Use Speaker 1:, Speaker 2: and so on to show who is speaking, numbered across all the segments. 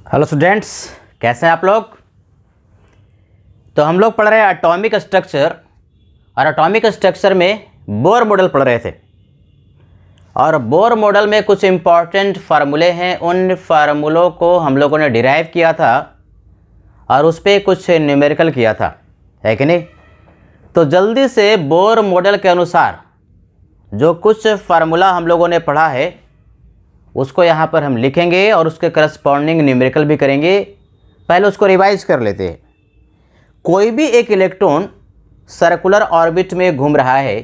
Speaker 1: Hello students, कैसे हैं आप लोग। तो हम लोग पढ़ रहे हैं एटॉमिक स्ट्रक्चर और एटॉमिक स्ट्रक्चर में बोर मॉडल पढ़ रहे थे। और बोर मॉडल में कुछ इम्पॉर्टेंट फार्मूले हैं, उन फार्मूलों को हम लोगों ने डिराइव किया था और उस पर कुछ न्यूमेरिकल किया था, है कि नहीं। तो जल्दी से बोर मॉडल के अनुसार जो कुछ फार्मूला हम लोगों ने पढ़ा है उसको यहाँ पर हम लिखेंगे और उसके करस्पॉन्डिंग न्यूमेरिकल भी करेंगे। पहले उसको रिवाइज कर लेते हैं। कोई भी एक इलेक्ट्रॉन सर्कुलर ऑर्बिट में घूम रहा है,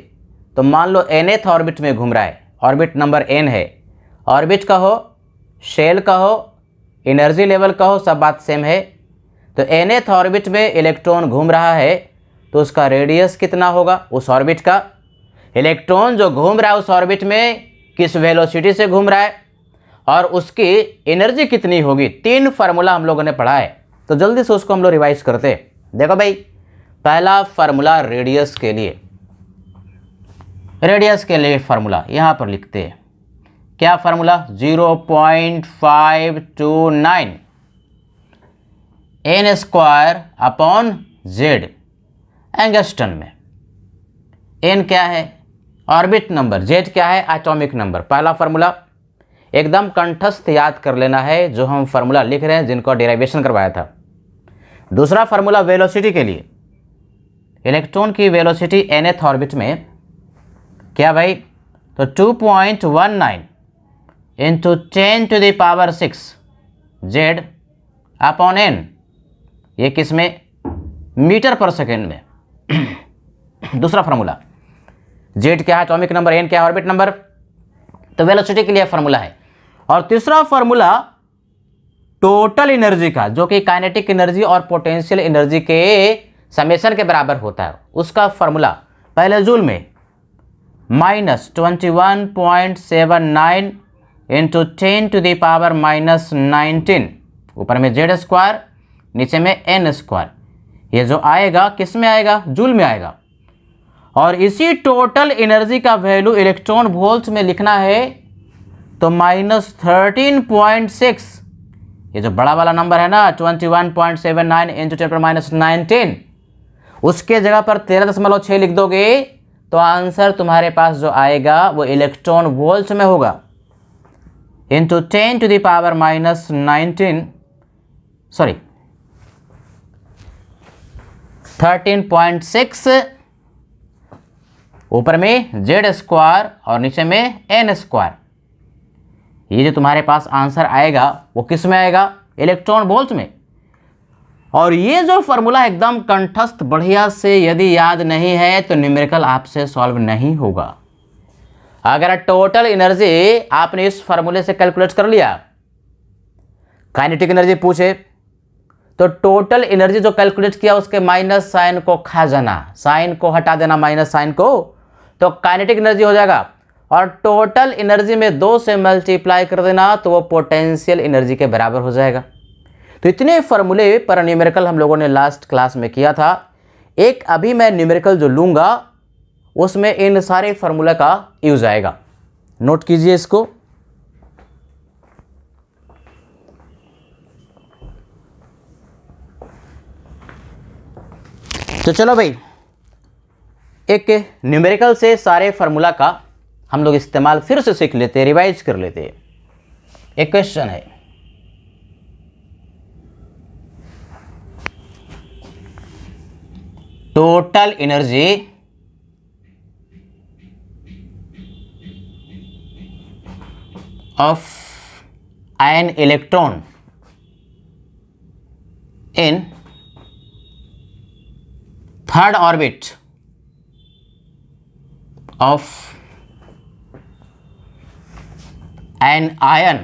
Speaker 1: तो मान लो nth ऑर्बिट में घूम रहा है, ऑर्बिट नंबर n है। ऑर्बिट का हो, शेल का हो, एनर्जी लेवल का हो, सब बात सेम है। तो nth ऑर्बिट में इलेक्ट्रॉन घूम रहा है तो उसका रेडियस कितना होगा उस ऑर्बिट का। इलेक्ट्रॉन जो घूम रहा है उस ऑर्बिट में किस वेलोसिटी से घूम रहा है और उसकी एनर्जी कितनी होगी। तीन फार्मूला हम लोगों ने पढ़ा है, तो जल्दी से उसको हम लोग रिवाइज करते हैं। देखो भाई, पहला फार्मूला रेडियस के लिए, फार्मूला यहाँ पर लिखते हैं। क्या formula? 0.529 n square upon Z angstrom में। n क्या है? Orbit number. जेड क्या है? Atomic number. पहला फार्मूला एकदम कंठस्थ याद कर लेना है जो हम फार्मूला लिख रहे हैं, जिनको डेरिवेशन करवाया था। दूसरा फार्मूला वेलोसिटी के लिए, इलेक्ट्रॉन की वेलोसिटी nth ऑर्बिट में क्या भाई? तो 2.19 इंटू 10⁻⁶ जेड अपॉन n। ये किस में? मीटर पर सेकेंड में। दूसरा फार्मूला, जेड क्या है? Atomic number. n क्या है? Orbit number. तो वेलोसिटी के लिए फार्मूला है। और तीसरा फार्मूला टोटल एनर्जी का, जो कि काइनेटिक एनर्जी और पोटेंशियल एनर्जी के समेशन के बराबर होता है, उसका फार्मूला पहले जूल में -21.79 इंटू 10⁻⁻19, ऊपर में जेड स्क्वायर, नीचे में n स्क्वायर। ये जो आएगा किस में आएगा? जूल में आएगा। और इसी टोटल एनर्जी का वैल्यू इलेक्ट्रॉन वोल्ट में लिखना है, तो -13.6, ये जो बड़ा वाला नंबर है ना 21.79 इंटू 10⁻⁻19, उसके जगह पर 13.6 लिख दोगे तो आंसर तुम्हारे पास जो आएगा वो इलेक्ट्रॉन वोल्ट में होगा। इंटू 10⁻⁻19, सॉरी 13.6, ऊपर में जेड स्क्वायर और नीचे में n स्क्वायर। ये जो तुम्हारे पास आंसर आएगा वो किस में आएगा? इलेक्ट्रॉन वोल्ट में। और ये जो फार्मूला एकदम कंठस्थ बढ़िया से यदि याद नहीं है तो न्यूमेरिकल आपसे सॉल्व नहीं होगा। अगर टोटल एनर्जी आपने इस फार्मूले से कैलकुलेट कर लिया, काइनेटिक एनर्जी पूछे तो टोटल एनर्जी जो कैलकुलेट किया उसके माइनस साइन को खा जाना, साइन को हटा देना, माइनस साइन को, तो काइनेटिक एनर्जी हो जाएगा। और टोटल एनर्जी में 2 से मल्टीप्लाई कर देना तो वो पोटेंशियल एनर्जी के बराबर हो जाएगा। तो इतने फार्मूले पर न्यूमेरिकल हम लोगों ने लास्ट क्लास में किया था। एक अभी मैं न्यूमेरिकल जो लूँगा उसमें इन सारे फार्मूला का यूज आएगा, नोट कीजिए इसको। तो चलो भाई, एक न्यूमेरिकल से सारे फार्मूला का हम लोग इस्तेमाल फिर से सीख लेते हैं, रिवाइज कर लेते हैं। एक क्वेश्चन है, total energy of an electron in third orbit of an ion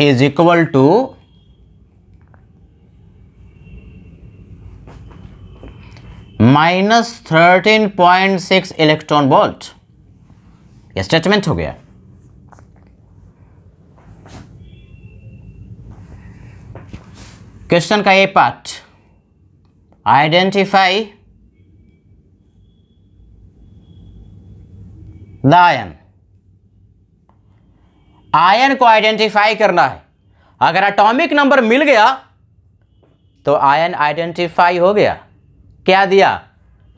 Speaker 1: is equal to -13.6 electron volt. यह स्टेटमेंट हो गया। क्वेश्चन का ये part, identify the ion ion को आइडेंटिफाई करना है। अगर एटॉमिक नंबर मिल गया तो आयन आइडेंटिफाई हो गया। क्या दिया?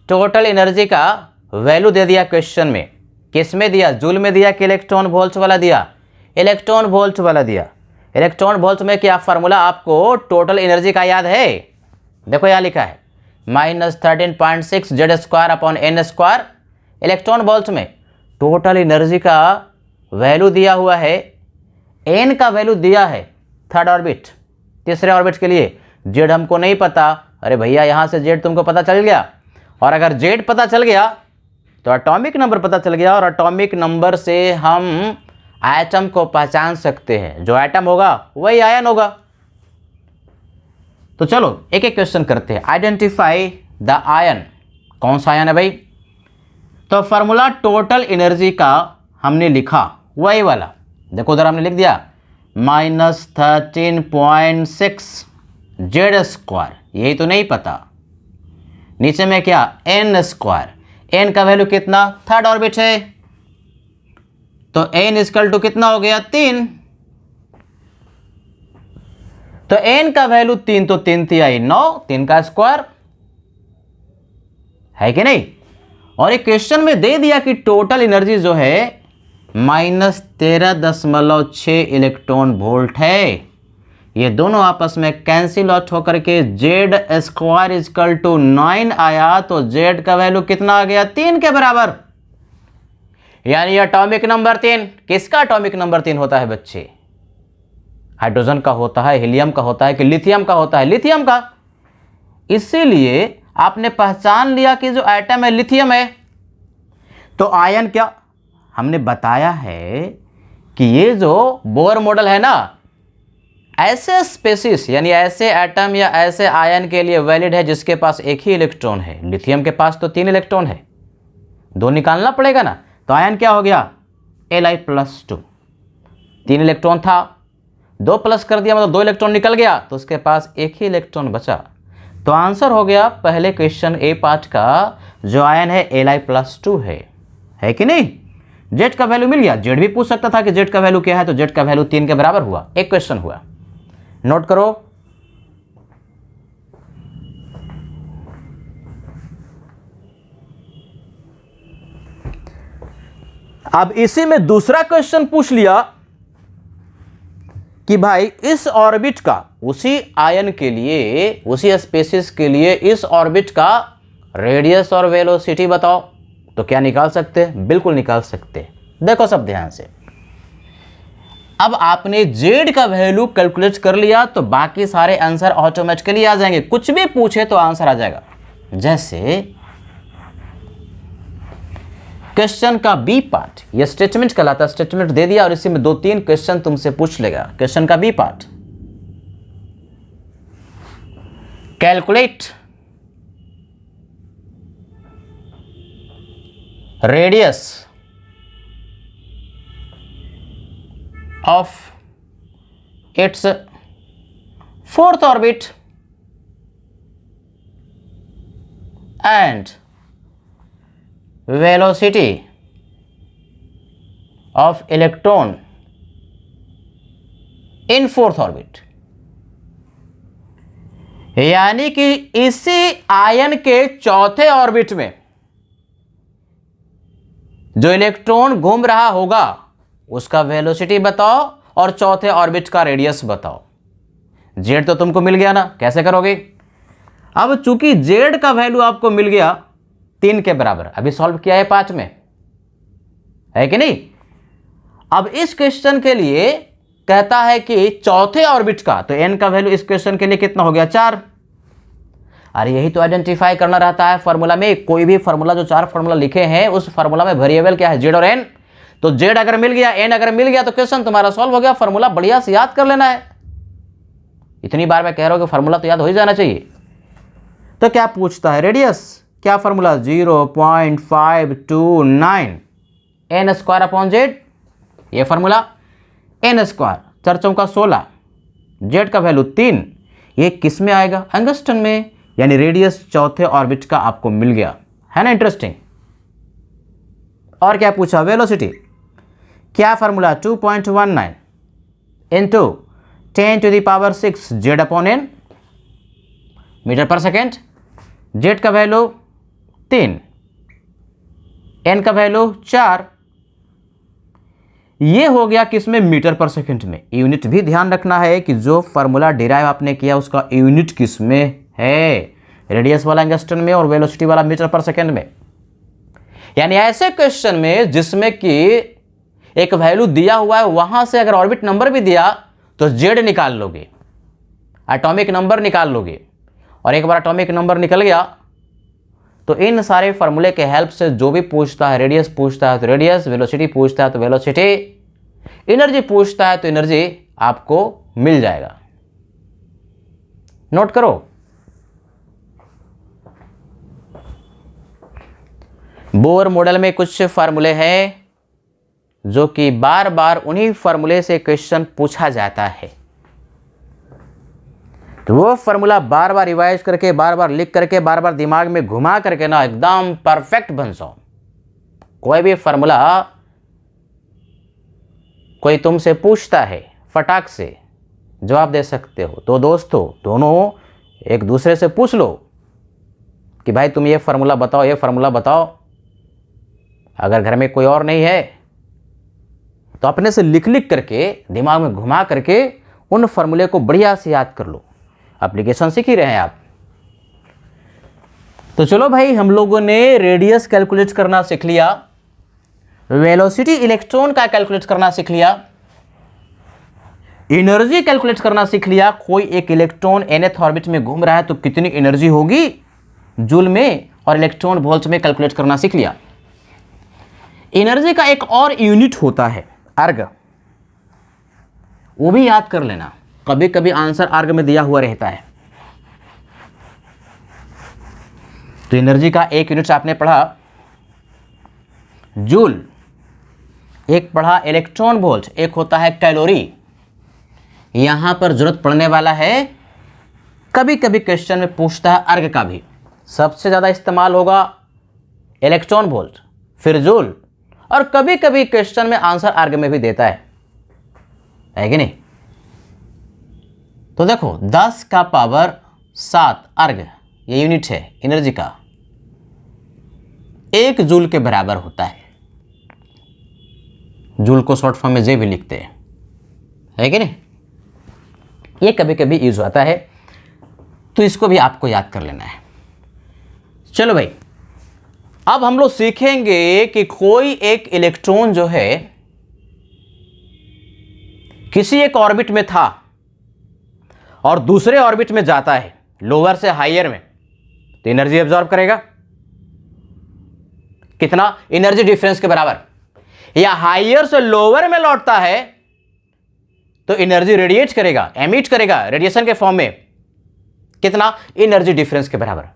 Speaker 1: टोटल एनर्जी का वैल्यू दे दिया क्वेश्चन में। किस में दिया? जूल में दिया कि इलेक्ट्रॉन वोल्ट वाला दिया? इलेक्ट्रॉन वोल्ट वाला दिया। इलेक्ट्रॉन वोल्ट में क्या फार्मूला आपको टोटल एनर्जी का याद है? देखो यहाँ लिखा है -13.6 Z²/n²। इलेक्ट्रॉन वोल्ट में टोटल एनर्जी का वैल्यू दिया हुआ है, एन का वैल्यू दिया है थर्ड ऑर्बिट, तीसरे ऑर्बिट के लिए। जेड हमको नहीं पता। अरे भैया यहाँ से जेड तुमको पता चल गया, और अगर जेड पता चल गया तो एटॉमिक नंबर पता चल गया, और एटॉमिक नंबर से हम एटम को पहचान सकते हैं। जो एटम होगा वही आयन होगा। तो चलो एक एक क्वेश्चन करते हैं। Identify the ion. कौन सा आयन है भाई? तो फार्मूला टोटल एनर्जी का हमने लिखा वही वाला। देखो उधर हमने लिख दिया -13.6 Z²। यही तो नहीं पता। नीचे में क्या? n²। n का वैल्यू कितना? थर्ड ऑर्बिट है, तो n इक्वल टू कितना हो गया? 3। तो n का वैल्यू 3, तो 3 3 आई 9, 3 का स्क्वायर है कि नहीं? और एक क्वेश्चन में दे दिया कि टोटल एनर्जी जो है -13.6 इलेक्ट्रॉन वोल्ट है। ये दोनों आपस में कैंसिल आउट होकर के Z² इक्वल टू 9 आया, तो Z का वैल्यू कितना आ गया? 3 के बराबर। यानी एटॉमिक नंबर 3। किसका एटॉमिक नंबर 3 होता है बच्चे? हाइड्रोजन का होता है, हीलियम का होता है कि लिथियम का होता है? लिथियम का। इसीलिए आपने पहचान लिया कि जो एटम है लिथियम है। तो आयन क्या हमने बताया है कि ये जो बोर मॉडल है ना, ऐसे स्पेसिस यानी ऐसे एटम या ऐसे आयन के लिए वैलिड है जिसके पास एक ही इलेक्ट्रॉन है। लिथियम के पास तो 3 इलेक्ट्रॉन है, 2 निकालना पड़ेगा ना। तो आयन क्या हो गया? Li+2। 3 इलेक्ट्रॉन था, 2 प्लस कर दिया मतलब 2 इलेक्ट्रॉन निकल गया, तो उसके पास एक ही इलेक्ट्रॉन बचा। तो आंसर हो गया पहले क्वेश्चन ए पार्ट का, जो आयन है Li+2 है कि नहीं? जेड का वैल्यू मिल गया। जेड भी पूछ सकता था कि जेड का वैल्यू क्या है, तो जेड का वैल्यू 3 के बराबर हुआ। एक क्वेश्चन हुआ, नोट करो। अब इसी में दूसरा क्वेश्चन पूछ लिया कि भाई इस ऑर्बिट का, उसी आयन के लिए, उसी स्पेसिस के लिए इस ऑर्बिट का रेडियस और वेलोसिटी बताओ। तो क्या निकाल सकते हैं? बिल्कुल निकाल सकते हैं। देखो सब ध्यान से। अब आपने जेड का वैल्यू कैलकुलेट कर लिया तो बाकी सारे आंसर ऑटोमेटिकली आ जाएंगे। कुछ भी पूछे तो आंसर आ जाएगा। जैसे क्वेश्चन का बी पार्ट, ये स्टेटमेंट कहलाता है। स्टेटमेंट दे दिया और इसी में 2-3 क्वेश्चन तुमसे पूछ लेगा। क्वेश्चन का B part, calculate radius of its fourth orbit and velocity of electron in fourth orbit। यानी कि इसी आयन के चौथे ऑर्बिट में जो इलेक्ट्रॉन घूम रहा होगा उसका वेलोसिटी बताओ और चौथे ऑर्बिट का रेडियस बताओ। जेड तो तुमको मिल गया ना, कैसे करोगे? अब चूंकि जेड का वैल्यू आपको मिल गया 3 के बराबर, अभी सॉल्व किया है 5 में, है कि नहीं? अब इस क्वेश्चन के लिए कहता है कि चौथे ऑर्बिट का, तो एन का वैल्यू इस क्वेश्चन के लिए कितना हो गया? 4। अरे यही तो आइडेंटिफाई करना रहता है फॉर्मूला में। कोई भी फॉर्मूला, जो 4 फॉर्मूला लिखे हैं उस फॉर्मूला में वेरिएबल क्या है? जेड और एन। तो जेड अगर मिल गया, एन अगर मिल गया तो क्वेश्चन तुम्हारा सॉल्व हो गया। फॉर्मूला बढ़िया से याद कर लेना है। इतनी बार मैं कह रहा हूं कि फॉर्मूला तो याद हो ही जाना चाहिए। तो क्या पूछता है? रेडियस। क्या फॉर्मूला? 0.529 n²/z। ये फॉर्मूला। n², 4 चौका 16, जेड का वैल्यू 3। ये किस में आएगा? एंगस्टन में। यानी रेडियस चौथे ऑर्बिट का आपको मिल गया, है ना? इंटरेस्टिंग। और क्या पूछा? वेलोसिटी। क्या formula 2.19 into 10⁻6 Z upon N metre per second. Z का वैल्यू 3, एन का वैल्यू 4। ये हो गया किसमें, मीटर पर सेकेंड में। यूनिट भी ध्यान रखना है कि जो फार्मूला डिराइव आपने किया उसका यूनिट किसमें है, रेडियस वाला एंगस्ट्रम में और वेलोसिटी वाला मीटर पर सेकेंड में। यानी ऐसे क्वेश्चन में जिसमें कि एक वैल्यू दिया हुआ है, वहां से अगर ऑर्बिट नंबर भी दिया तो जेड निकाल लोगे, एटॉमिक नंबर निकाल लोगे। और एक बार एटॉमिक नंबर निकल गया तो इन सारे फार्मूले के हेल्प से जो भी पूछता है, रेडियस पूछता है तो रेडियस, वेलोसिटी पूछता है तो वेलोसिटी, एनर्जी पूछता है तो एनर्जी आपको मिल जाएगा। नोट करो। बोर मॉडल में कुछ फार्मूले हैं जो कि बार बार उन्हीं फार्मूले से क्वेश्चन पूछा जाता है, तो वो फार्मूला बार बार रिवाइज करके, बार बार लिख करके, बार बार दिमाग में घुमा करके ना एकदम परफेक्ट बन जाओ। कोई भी फार्मूला कोई तुमसे पूछता है, फटाक से जवाब दे सकते हो। तो दोस्तों दोनों एक दूसरे से पूछ लो कि भाई तुम ये फार्मूला बताओ, ये फार्मूला बताओ। अगर घर में कोई और नहीं है तो अपने से लिख लिख करके, दिमाग में घुमा करके उन फार्मूले को बढ़िया से याद कर लो। एप्लीकेशन सीख ही रहे हैं आप। तो चलो भाई, हम लोगों ने रेडियस कैलकुलेट करना सीख लिया, वेलोसिटी इलेक्ट्रॉन का कैलकुलेट करना सीख लिया, एनर्जी कैलकुलेट करना सीख लिया। कोई एक इलेक्ट्रॉन nth ऑर्बिट में घूम रहा है तो कितनी एनर्जी होगी जूल में, और इलेक्ट्रॉन वोल्ट में कैलकुलेट करना सीख लिया। एनर्जी का एक और यूनिट होता है अर्ग, वो भी याद कर लेना, कभी कभी आंसर अर्ग में दिया हुआ रहता है। तो एनर्जी का एक यूनिट आपने पढ़ा जूल, एक पढ़ा इलेक्ट्रॉन वोल्ट, एक होता है कैलोरी। यहां पर जरूरत पड़ने वाला है, कभी कभी क्वेश्चन में पूछता है अर्ग का भी। सबसे ज्यादा इस्तेमाल होगा इलेक्ट्रॉन वोल्ट, फिर जूल, और कभी कभी क्वेश्चन में आंसर अर्ग में भी देता है कि नहीं। तो देखो 10 का पावर 7 अर्ग, ये यूनिट है एनर्जी का, 1 जूल के बराबर होता है। जूल को शॉर्ट फॉर्म में जे भी लिखते हैं, है कि नहीं। ये कभी कभी यूज होता है, तो इसको भी आपको याद कर लेना है। चलो भाई, अब हम लोग सीखेंगे कि कोई एक इलेक्ट्रॉन जो है किसी एक ऑर्बिट में था और दूसरे ऑर्बिट में जाता है, लोअर से हायर में, तो एनर्जी एब्जॉर्ब करेगा कितना, एनर्जी डिफरेंस के बराबर। या हायर से लोअर में लौटता है तो एनर्जी रेडिएट करेगा, एमिट करेगा रेडिएशन के फॉर्म में, कितना, एनर्जी डिफरेंस के बराबर।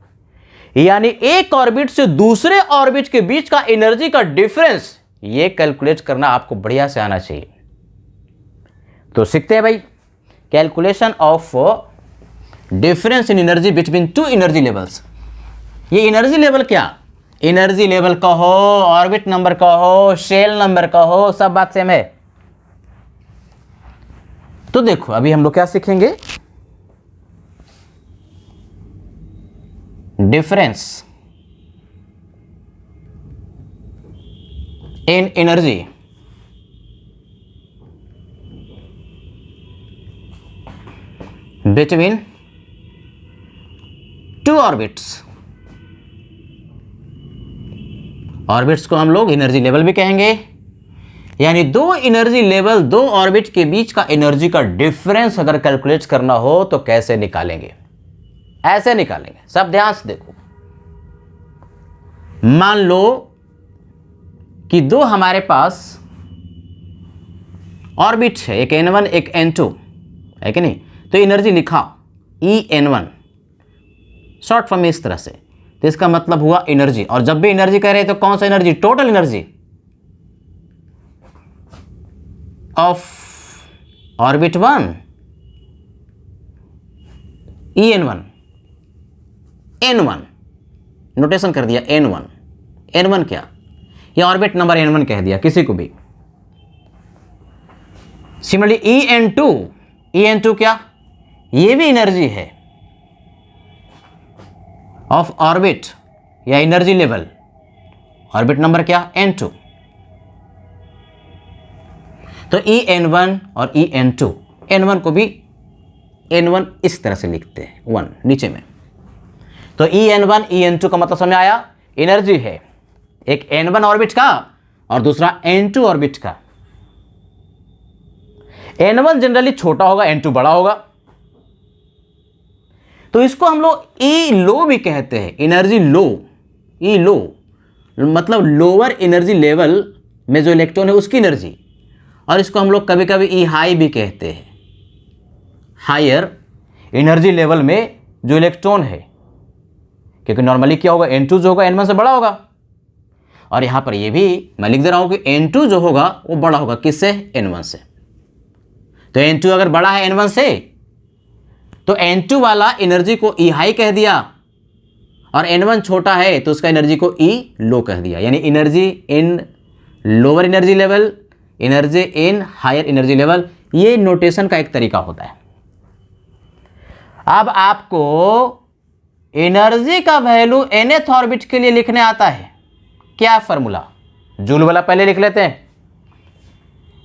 Speaker 1: यानी एक ऑर्बिट से दूसरे ऑर्बिट के बीच का एनर्जी का डिफरेंस, ये कैलकुलेट करना आपको बढ़िया से आना चाहिए। तो सीखते हैं भाई, calculation of difference in energy between two energy levels. ये एनर्जी लेवल क्या, एनर्जी लेवल कहो, ऑर्बिट नंबर कहो, शेल नंबर कहो, सब बात सेम है। तो देखो अभी हम लोग क्या सीखेंगे, difference in energy between two orbits. Orbits को हम लोग एनर्जी लेवल भी कहेंगे, यानी दो एनर्जी लेवल, दो ऑर्बिट के बीच का एनर्जी का डिफरेंस अगर कैलकुलेट करना हो तो कैसे निकालेंगे, ऐसे निकालेंगे। सब ध्यान से देखो। मान लो कि दो हमारे पास ऑर्बिट है, एक n1 एक n2, है कि नहीं। तो एनर्जी लिखा En1 शॉर्ट फॉर्म में इस तरह से, तो इसका मतलब हुआ एनर्जी। और जब भी एनर्जी कह रहे हैं तो कौन सा energy, total energy of orbit 1 En1, n1 notation कर दिया n1, n1 क्या, ये ऑर्बिट नंबर n1 कह दिया किसी को भी, सिमिलरली En2 क्या, ये भी एनर्जी है ऑफ ऑर्बिट या एनर्जी लेवल, ऑर्बिट नंबर क्या, N2। तो En1 और En2, N1 को भी N1 इस तरह से लिखते हैं 1 नीचे में। तो En1 En2 का मतलब समझ आया, एनर्जी है एक N1 ऑर्बिट का और दूसरा N2 ऑर्बिट का। N1 जनरली छोटा होगा, N2 बड़ा होगा, तो इसको हम लोग ई लो भी कहते हैं, एनर्जी लो, ई लो मतलब लोअर एनर्जी लेवल में जो इलेक्ट्रॉन है उसकी एनर्जी, और इसको हम लोग कभी कभी ई हाई भी कहते हैं, हायर एनर्जी लेवल में जो इलेक्ट्रॉन है, क्योंकि नॉर्मली क्या होगा, N2 जो होगा N1 से बड़ा होगा। और यहां पर ये भी मैं लिख दे रहा हूं कि N2 जो होगा वो बड़ा होगा किससे, N1 से। तो N2 अगर बड़ा है N1 से तो N2 वाला एनर्जी को ई हाई कह दिया, और N1 छोटा है तो उसका एनर्जी को ई लो कह दिया। यानी energy in lower energy level, energy in higher energy level, ये नोटेशन का एक तरीका होता है। अब आपको एनर्जी का वैल्यू nth ऑर्बिट के लिए लिखने आता है, क्या फॉर्मूला, जूल वाला पहले लिख लेते हैं,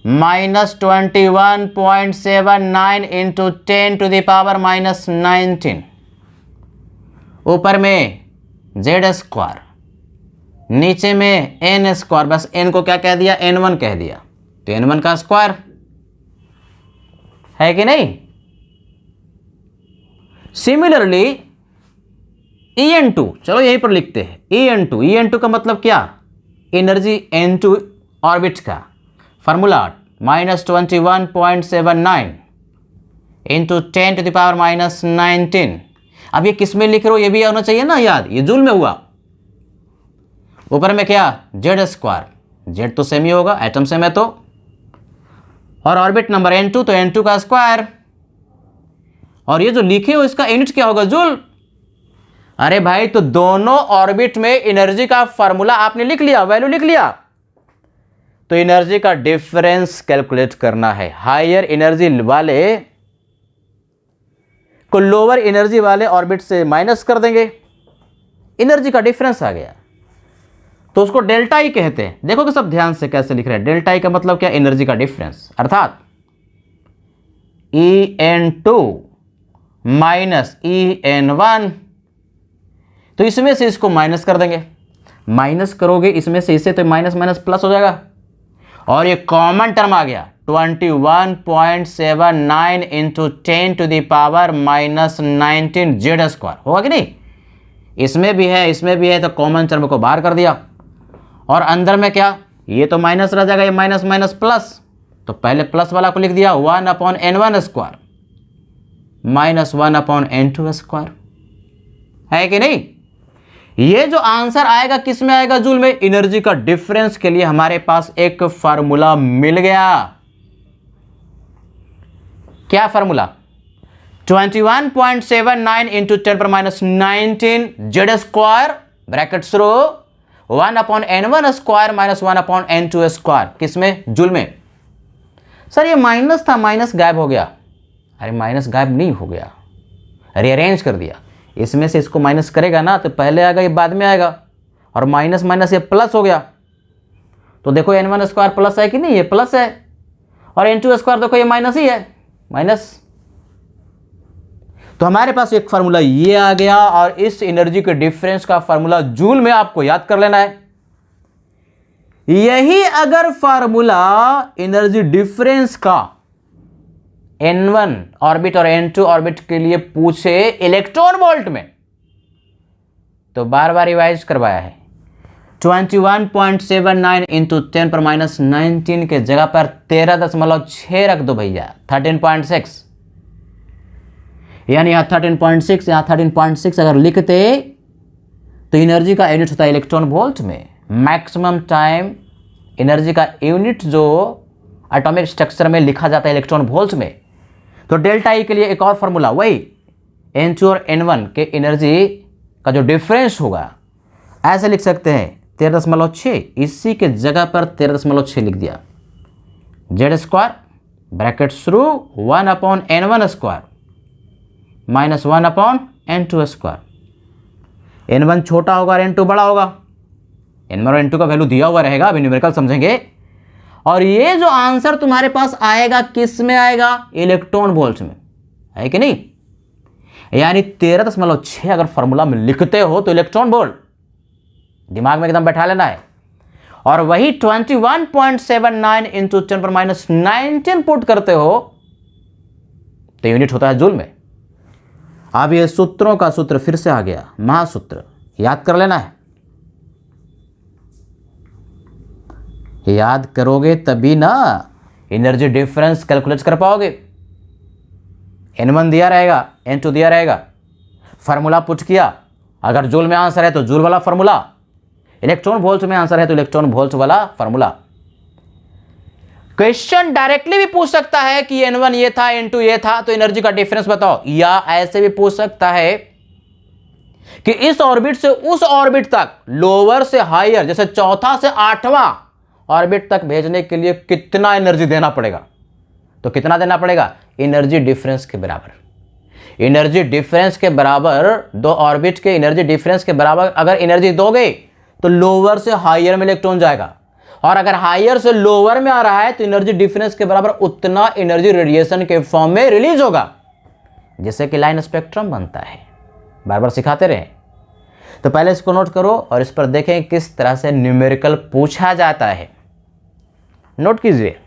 Speaker 1: -21.79 इंटू 10⁻⁻19, ऊपर में z², नीचे में n², बस n को क्या कह दिया, n1 कह दिया, तो n1 का स्क्वायर है कि नहीं। सिमिलरली En2, चलो यहीं पर लिखते हैं, En2 का मतलब क्या, एनर्जी N2 ऑर्बिट का फार्मूला -21.79 इंटू 10⁻⁻19। अब ये किस में लिख रहे हो, ये भी होना चाहिए ना याद, ये जूल में हुआ, ऊपर में क्या, z², z तो सेम ही होगा, एटम सेम है तो, और ऑर्बिट नंबर N2 तो N2 का स्क्वायर, और ये जो लिखे हो इसका यूनिट क्या होगा, जूल। अरे भाई तो दोनों ऑर्बिट में एनर्जी का फार्मूला आपने लिख लिया, वैल्यू लिख लिया, तो एनर्जी का डिफरेंस कैलकुलेट करना है। हायर एनर्जी वाले को लोअर एनर्जी वाले ऑर्बिट से माइनस कर देंगे, एनर्जी का डिफरेंस आ गया, तो उसको डेल्टा ई कहते हैं। देखो कि सब ध्यान से कैसे लिख रहे हैं, डेल्टा ई का मतलब क्या, एनर्जी का डिफरेंस, अर्थात En2 माइनस En1, तो इसमें से इसको माइनस कर देंगे, माइनस करोगे इसमें से इसे तो माइनस माइनस प्लस हो जाएगा, और ये कॉमन टर्म आ गया 21.79 इंटू 10⁻⁻19 z² होगा कि नहीं, इसमें भी है इसमें भी है, तो कॉमन टर्म को बाहर कर दिया, और अंदर में क्या, ये तो माइनस रह जाएगा, ये माइनस माइनस प्लस, तो पहले प्लस वाला को लिख दिया 1/n1² माइनस 1/n2², है कि नहीं। ये जो आंसर आएगा किस में आएगा, जूल में। एनर्जी का डिफरेंस के लिए हमारे पास एक फार्मूला मिल गया, क्या फार्मूला, 21.79 इंटू 10⁻⁻19 z² ब्रैकेट शुरू 1/n1² माइनस 1/n2², किसमें, जूल में। सर ये माइनस था, माइनस गायब हो गया, अरे माइनस गायब नहीं हो गया, रीअरेंज कर दिया, इसमें से इसको माइनस करेगा ना तो पहले आएगा, ये बाद में आएगा, और माइनस माइनस ये प्लस हो गया, तो देखो n1² प्लस है कि नहीं, ये प्लस है, और n2² देखो ये माइनस ही है, माइनस। तो हमारे पास एक फार्मूला ये आ गया, और इस एनर्जी के डिफरेंस का फार्मूला जूल में आपको याद कर लेना है। यही अगर फार्मूला एनर्जी डिफरेंस का N1 ऑर्बिट और N2 ऑर्बिट के लिए पूछे इलेक्ट्रॉन वोल्ट में, तो बार बार रिवाइज करवाया है, 21.79 इंटू 10⁻⁻19 के जगह पर 13.6 रख दो भैया, 13.6, यानी यहाँ 13.6, यहाँ 13.6 अगर लिखते तो एनर्जी का यूनिट होता है इलेक्ट्रॉन वोल्ट में। मैक्सिमम टाइम एनर्जी का यूनिट जो एटॉमिक स्ट्रक्चर में लिखा जाता है इलेक्ट्रॉन वोल्ट में। तो डेल्टा ई के लिए एक और फार्मूला, वही N2 और N1 के एनर्जी का जो डिफरेंस होगा, ऐसे लिख सकते हैं 13.6, इसी के जगह पर 13.6 लिख दिया, z² ब्रैकेट शुरू 1/n1² माइनस 1/n2²। n1 छोटा होगा और n2 बड़ा होगा, n1 और n2 का वैल्यू दिया हुआ रहेगा, अभी न्यूमेरिकल समझेंगे। और ये जो आंसर तुम्हारे पास आएगा किस में आएगा, इलेक्ट्रॉन वोल्ट में, है कि नहीं। यानी 13.6 अगर फॉर्मूला में लिखते हो तो इलेक्ट्रॉन वोल्ट दिमाग में एकदम बैठा लेना है। और वही 21.79 इंटू 10⁻19 पुट करते हो तो यूनिट होता है जूल में। अब ये सूत्रों का सूत्र फिर से आ गया, महासूत्र याद कर लेना है। याद करोगे तभी ना एनर्जी डिफरेंस कैलकुलेट कर पाओगे। n1 दिया रहेगा, n2 दिया रहेगा, फार्मूला पुट किया, अगर जूल में आंसर है तो जूल वाला फार्मूला, इलेक्ट्रॉन वोल्ट में आंसर है तो इलेक्ट्रॉन वोल्ट वाला फार्मूला। क्वेश्चन डायरेक्टली भी पूछ सकता है कि n1 ये था, n2 ये था, तो एनर्जी का डिफरेंस बताओ। या ऐसे भी पूछ सकता है कि इस ऑर्बिट से उस ऑर्बिट तक, लोअर से हायर, जैसे चौथा से आठवां ऑर्बिट तक भेजने के लिए कितना एनर्जी देना पड़ेगा। तो कितना देना पड़ेगा, एनर्जी डिफरेंस के बराबर। एनर्जी डिफरेंस के बराबर, दो ऑर्बिट के एनर्जी डिफरेंस के बराबर अगर एनर्जी दोगे तो लोअर से हायर में इलेक्ट्रॉन जाएगा, और अगर हायर से लोअर में आ रहा है तो एनर्जी डिफरेंस के बराबर उतना एनर्जी रेडिएशन के फॉर्म में रिलीज होगा, जिससे कि लाइन स्पेक्ट्रम बनता है। बार बार सिखाते रहे। तो पहले इसको नोट करो और इस पर देखें किस तरह से न्यूमेरिकल पूछा जाता है। नोट कीजिए।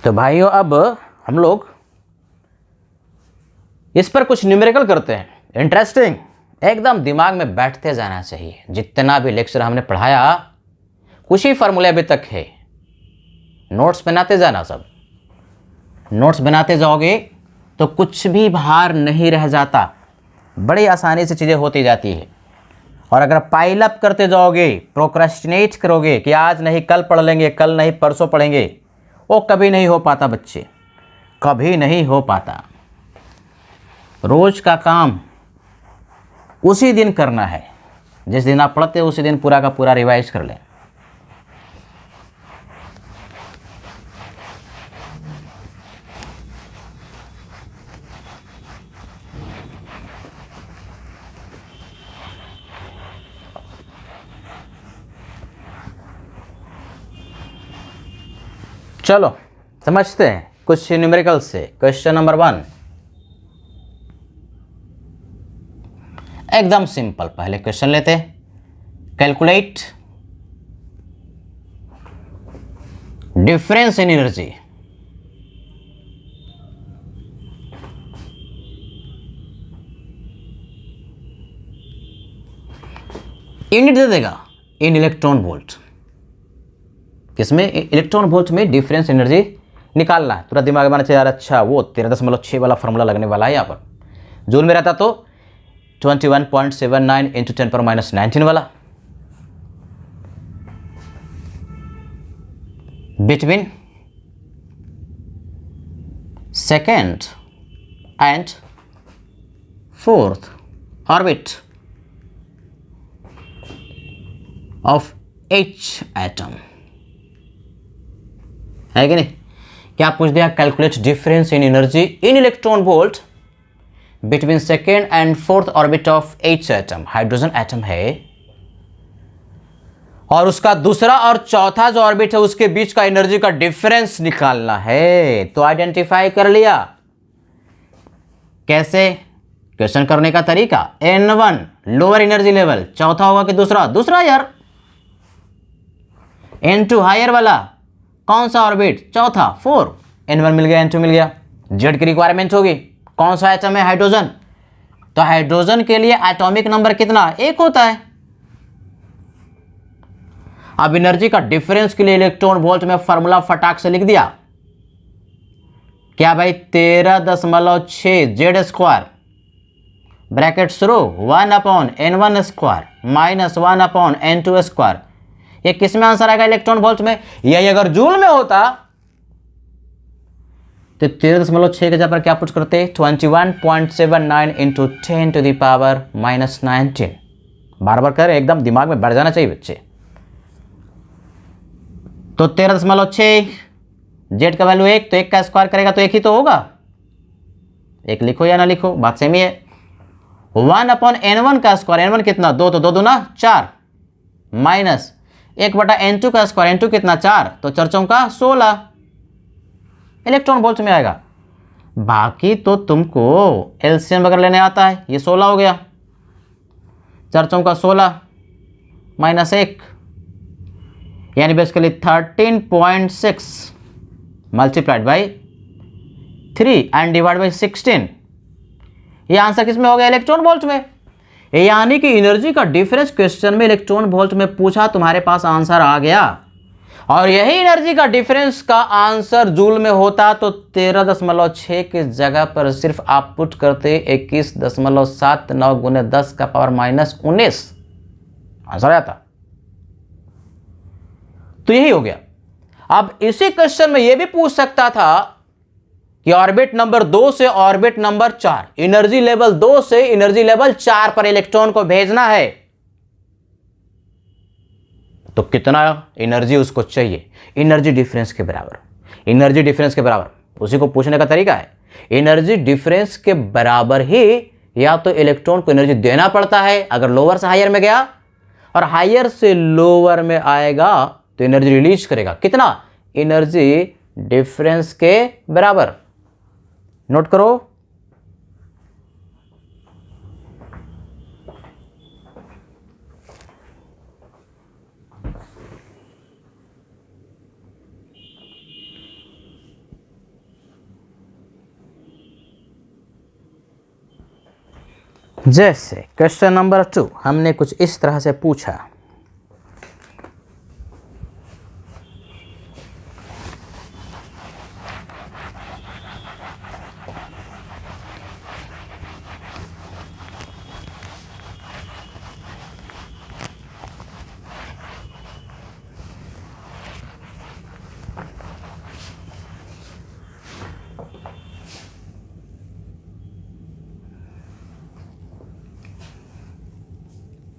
Speaker 1: तो भाइयों अब हम लोग इस पर कुछ न्यूमेरिकल करते हैं। इंटरेस्टिंग, एकदम दिमाग में बैठते जाना चाहिए। जितना भी लेक्चर हमने पढ़ाया कुछ ही फार्मूले अभी तक है। नोट्स बनाते जाना, सब नोट्स बनाते जाओगे तो कुछ भी भार नहीं रह जाता, बड़ी आसानी से चीज़ें होती जाती है। और अगर पाइल अप करते जाओगे, प्रोक्रेस्टिनेट करोगे कि आज नहीं कल पढ़ लेंगे, कल नहीं परसों पढ़ेंगे, वो कभी नहीं हो पाता बच्चे, कभी नहीं हो पाता। रोज का काम उसी दिन करना है, जिस दिन आप पढ़ते हो उसी दिन पूरा का पूरा रिवाइज कर लें। चलो समझते हैं कुछ न्यूमेरिकल से। क्वेश्चन नंबर 1 एकदम सिंपल। पहले क्वेश्चन लेते हैं, calculate difference in energy. Unit दे देगा इन इलेक्ट्रॉन वोल्ट। किसमें, इलेक्ट्रॉन वोल्ट में डिफरेंस एनर्जी निकालना है। पूरा दिमाग में यार अच्छा वो 13.6 वाला फॉर्मूला लगने वाला है। यहाँ पर जूल में रहता तो 21.79 इंटू 10⁻19 वाला। Between second and fourth orbit of H atom, है कि नहीं। क्या पूछ दिया, calculate difference in energy in electron volt between second and fourth orbit of H atom. Hydrogen atom है और उसका दूसरा और चौथा जो ऑर्बिट है उसके बीच का एनर्जी का डिफरेंस निकालना है। तो आइडेंटिफाई कर लिया। कैसे, क्वेश्चन करने का तरीका, n1 लोअर एनर्जी लेवल, चौथा होगा कि दूसरा, दूसरा यार। n2 हायर वाला, कौन सा ऑर्बिट, चौथा 4, n1 मिल गया, n2 मिल गया। जेड की रिक्वायरमेंट होगी, कौन सा एटम है, हाइड्रोजन। तो हाइड्रोजन के लिए एटॉमिक नंबर कितना, 1 होता है। अब एनर्जी का डिफरेंस के लिए इलेक्ट्रॉन वोल्ट में फॉर्मूला फटाक से लिख दिया। क्या भाई, 13.6 जेड स्क्वायर ब्रैकेट शुरू 1/n1² माइनस 1/n2²। ये किस में आंसर आएगा? इलेक्ट्रॉन वोल्ट में। यही अगर जूल में होता तो 13.6 के जगह पर क्या पुट करते? 21.79 इंटू 10⁻⁻19। बार बार करें, एकदम दिमाग में बैठ जाना चाहिए बच्चे। तो 13.6, जेड का वैल्यू 1, तो 1 का स्क्वायर करेगा तो 1 ही तो होगा। 1 लिखो या ना लिखो, बात सेम ही है। 1/n1 का स्क्वायर, n1 कितना? 2, तो 2 दूना 4, माइनस 1/n2 का स्क्वायर, n2 कितना? 4, तो 4 चौका 16 इलेक्ट्रॉन वोल्ट में आएगा। बाकी तो तुमको एलसीएम अगर लेने आता है, ये 16 हो गया, 4 चौका 16 माइनस 1, यानी basically 13.6 multiplied by 3 and divide by 16। ये आंसर किस में हो गया? इलेक्ट्रॉन वोल्ट में। यानी कि एनर्जी का डिफरेंस क्वेश्चन में इलेक्ट्रॉन वोल्ट में पूछा, तुम्हारे पास आंसर आ गया। और यही एनर्जी का डिफरेंस का आंसर जूल में होता तो 13.6 की जगह पर सिर्फ आप पुट करते 21.79 गुने 10 का पावर -19, आंसर आता। तो यही हो गया। अब इसी क्वेश्चन में यह भी पूछ सकता था कि ऑर्बिट नंबर 2 से ऑर्बिट नंबर 4, एनर्जी लेवल 2 से एनर्जी लेवल 4 पर इलेक्ट्रॉन को भेजना है, तो कितना एनर्जी उसको चाहिए? एनर्जी डिफरेंस के बराबर। एनर्जी डिफरेंस के बराबर उसी को पूछने का तरीका है। एनर्जी डिफरेंस के बराबर ही या तो इलेक्ट्रॉन को एनर्जी देना पड़ता है अगर लोअर से हायर में गया, और हायर से लोअर में आएगा तो एनर्जी रिलीज करेगा। कितना? एनर्जी डिफरेंस के बराबर। नोट करो। जैसे क्वेश्चन नंबर 2 हमने कुछ इस तरह से पूछा,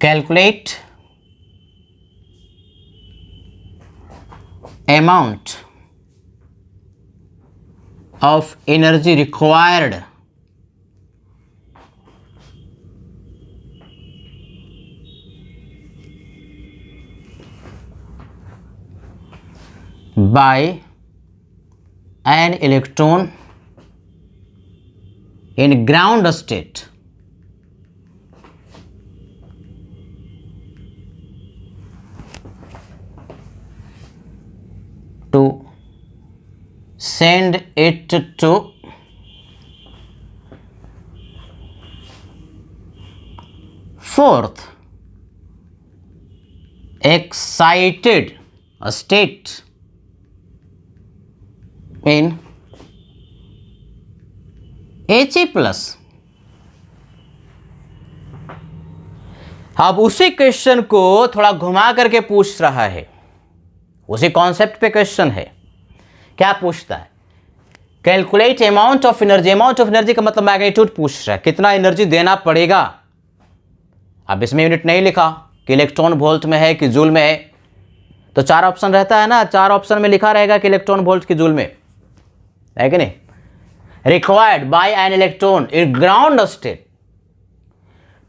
Speaker 1: calculate amount of energy required by an electron in ground state to send it to fourth excited state in He+। अब उसी क्वेश्चन को थोड़ा घुमा करके पूछ रहा है, उसी कॉन्सेप्ट पे क्वेश्चन है। क्या पूछता है? Calculate amount of energy. Amount of energy का मतलब मैग्नीट्यूड पूछ रहा है, कितना एनर्जी देना पड़ेगा। अब इसमें यूनिट नहीं लिखा कि इलेक्ट्रॉन वोल्ट में है कि जूल में है, तो 4 ऑप्शन रहता है ना, 4 ऑप्शन में लिखा रहेगा कि इलेक्ट्रॉन वोल्ट की जूल में है कि नहीं। Required by an electron in ground state,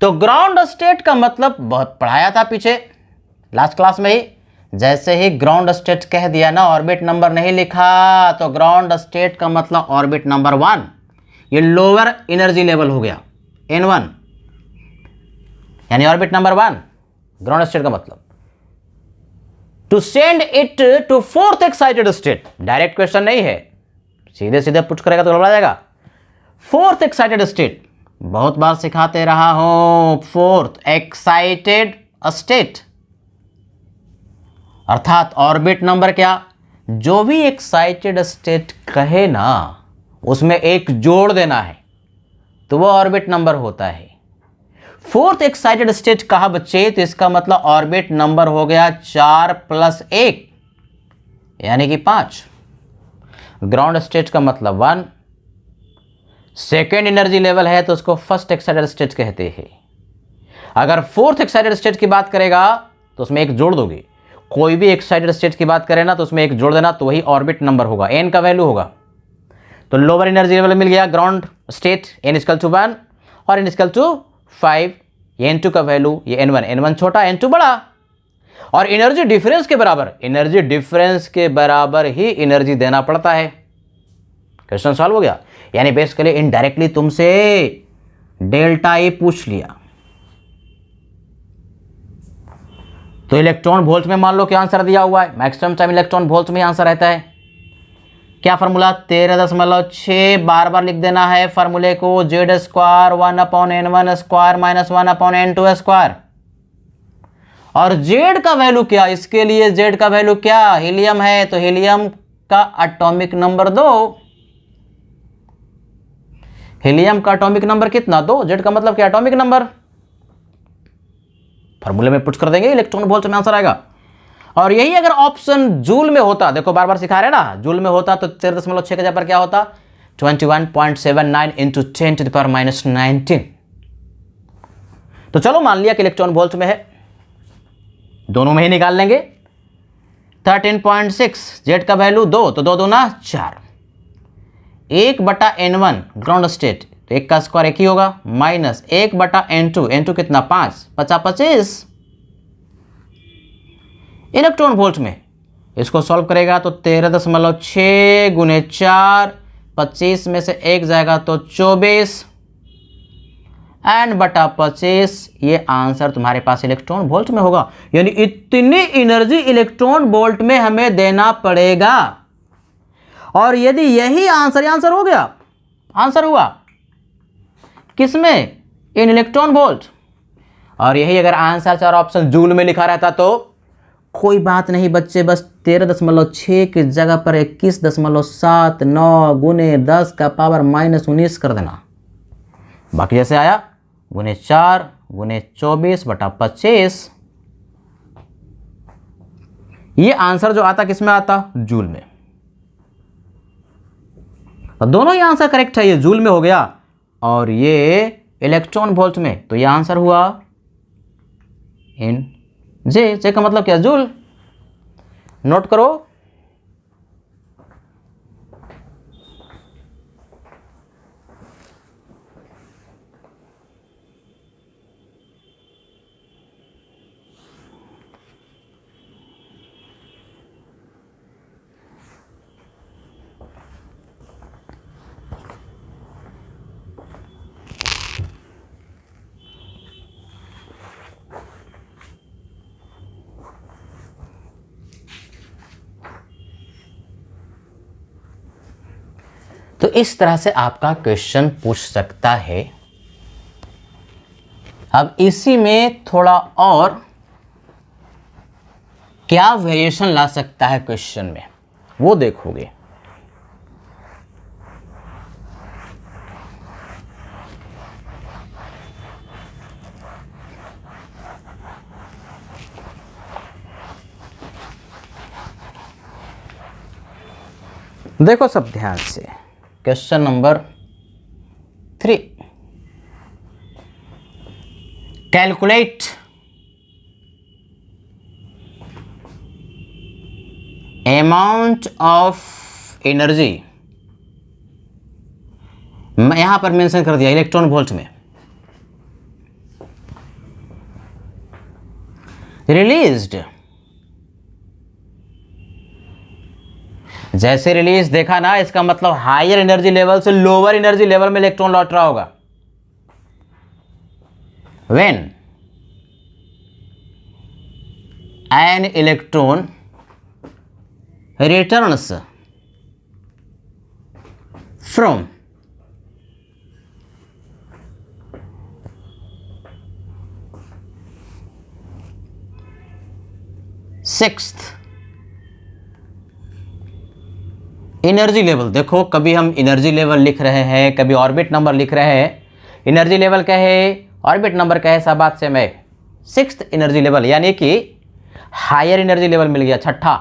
Speaker 1: तो ग्राउंड स्टेट का मतलब बहुत पढ़ाया था पीछे लास्ट क्लास में ही। जैसे ही ग्राउंड स्टेट कह दिया ना, ऑर्बिट नंबर नहीं लिखा, तो ग्राउंड स्टेट का मतलब ऑर्बिट नंबर 1, ये लोअर एनर्जी लेवल हो गया n1, यानी ऑर्बिट नंबर 1 ग्राउंड स्टेट का मतलब। To send it to fourth excited state, direct question नहीं है, सीधे सीधे पुट करेगा तो गड़बड़ा जाएगा। फोर्थ एक्साइटेड स्टेट, बहुत बार सिखाते रहा हूं, फोर्थ एक्साइटेड स्टेट अर्थात ऑर्बिट नंबर क्या? जो भी एक्साइटेड स्टेट कहे ना उसमें एक जोड़ देना है, तो वो ऑर्बिट नंबर होता है। फोर्थ एक्साइटेड स्टेट कहा बच्चे, तो इसका मतलब ऑर्बिट नंबर हो गया 4 + 1 यानी कि 5। ग्राउंड स्टेट का मतलब 1। सेकेंड एनर्जी लेवल है तो उसको फर्स्ट एक्साइटेड स्टेट कहते हैं। अगर फोर्थ एक्साइटेड स्टेट की बात करेगा तो उसमें एक जोड़ दोगे। कोई भी एक्साइटेड स्टेट की बात करें ना तो उसमें एक जोड़ देना, तो वही ऑर्बिट नंबर होगा, एन का वैल्यू होगा। तो लोअर एनर्जी लेवल मिल गया ग्राउंड स्टेट, n = 1 और n = 5। n2 का वैल्यू ये n1 छोटा n2 बड़ा, और एनर्जी डिफरेंस के बराबर ही एनर्जी देना पड़ता है। क्वेश्चन सॉल्व हो गया। यानी बेसिकली इनडायरेक्टली तुमसे डेल्टा E पूछ लिया, तो इलेक्ट्रॉन वोल्ट में मान लो क्या आंसर दिया हुआ है, मैक्सिमम टाइम इलेक्ट्रॉन वोल्ट में आंसर रहता है। क्या फार्मूला 13.6, बार बार लिख देना है फार्मूले को, Z² 1/n1² - 1/n2²। और Z का वैल्यू क्या, इसके लिए Z का वैल्यू क्या, हीलियम है तो हीलियम का एटॉमिक नंबर 2। हीलियम का एटॉमिक नंबर कितना, 2। Z का मतलब क्या, एटॉमिक नंबर। फार्मूले में पुट कर देंगे, इलेक्ट्रॉन वोल्ट में आंसर आएगा। और यही अगर ऑप्शन जूल में होता, देखो बार बार सिखा रहे ना, जूल में होता तो 13.6 के जगह पर क्या होता, 21.79 × 10⁻19। तो चलो मान लिया कि इलेक्ट्रॉन वोल्ट में है, दोनों में ही निकाल लेंगे। 13.6, Z का वैल्यू 2, तो 2 दूना 4। 1/n1 ग्राउंड स्टेट, तो 1 का स्क्वायर 1 ही होगा, माइनस 1/n2, n2 कितना 5, 25 इलेक्ट्रॉन वोल्ट में। इसको सॉल्व करेगा तो 13.6 × 4, 25 में से 1 जाएगा तो 24 n/25। ये आंसर तुम्हारे पास इलेक्ट्रॉन वोल्ट में होगा। यानी इतनी एनर्जी इलेक्ट्रॉन वोल्ट में हमें देना पड़ेगा। और यदि यही आंसर हो गया, आंसर हुआ किसमें, इन इलेक्ट्रॉन वोल्ट, और यही अगर आंसर 4 ऑप्शन जूल में लिखा रहता तो कोई बात नहीं बच्चे, बस 13.6 की जगह पर 21.79 × 10 का पावर -19 कर देना। बाकी जैसे आया ×4 × 24/25। ये आंसर जो आता किस में आता, जूल में। तो दोनों ही आंसर करेक्ट है, ये जूल में हो गया और ये इलेक्ट्रॉन वोल्ट में, तो ये आंसर हुआ इन जे का मतलब क्या, जूल। नोट करो। तो इस तरह से आपका क्वेश्चन पूछ सकता है। अब इसी में थोड़ा और क्या वेरिएशन ला सकता है क्वेश्चन में, वो देखोगे। देखो सब ध्यान से, question number 3, calculate amount of energy. यहां पर मेंशन कर दिया इलेक्ट्रॉन वोल्ट में, रिलीज्ड। जैसे रिलीज देखा ना, इसका मतलब हायर एनर्जी लेवल से लोअर एनर्जी लेवल में इलेक्ट्रॉन लौट रहा होगा। When an electron returns from sixth energy level. देखो कभी हम एनर्जी लेवल लिख रहे हैं, कभी ऑर्बिट नंबर लिख रहे हैं। एनर्जी लेवल क्या है, ऑर्बिट नंबर क्या है साहब? से में 6th एनर्जी लेवल, यानी कि हायर एनर्जी लेवल मिल गया, छठा।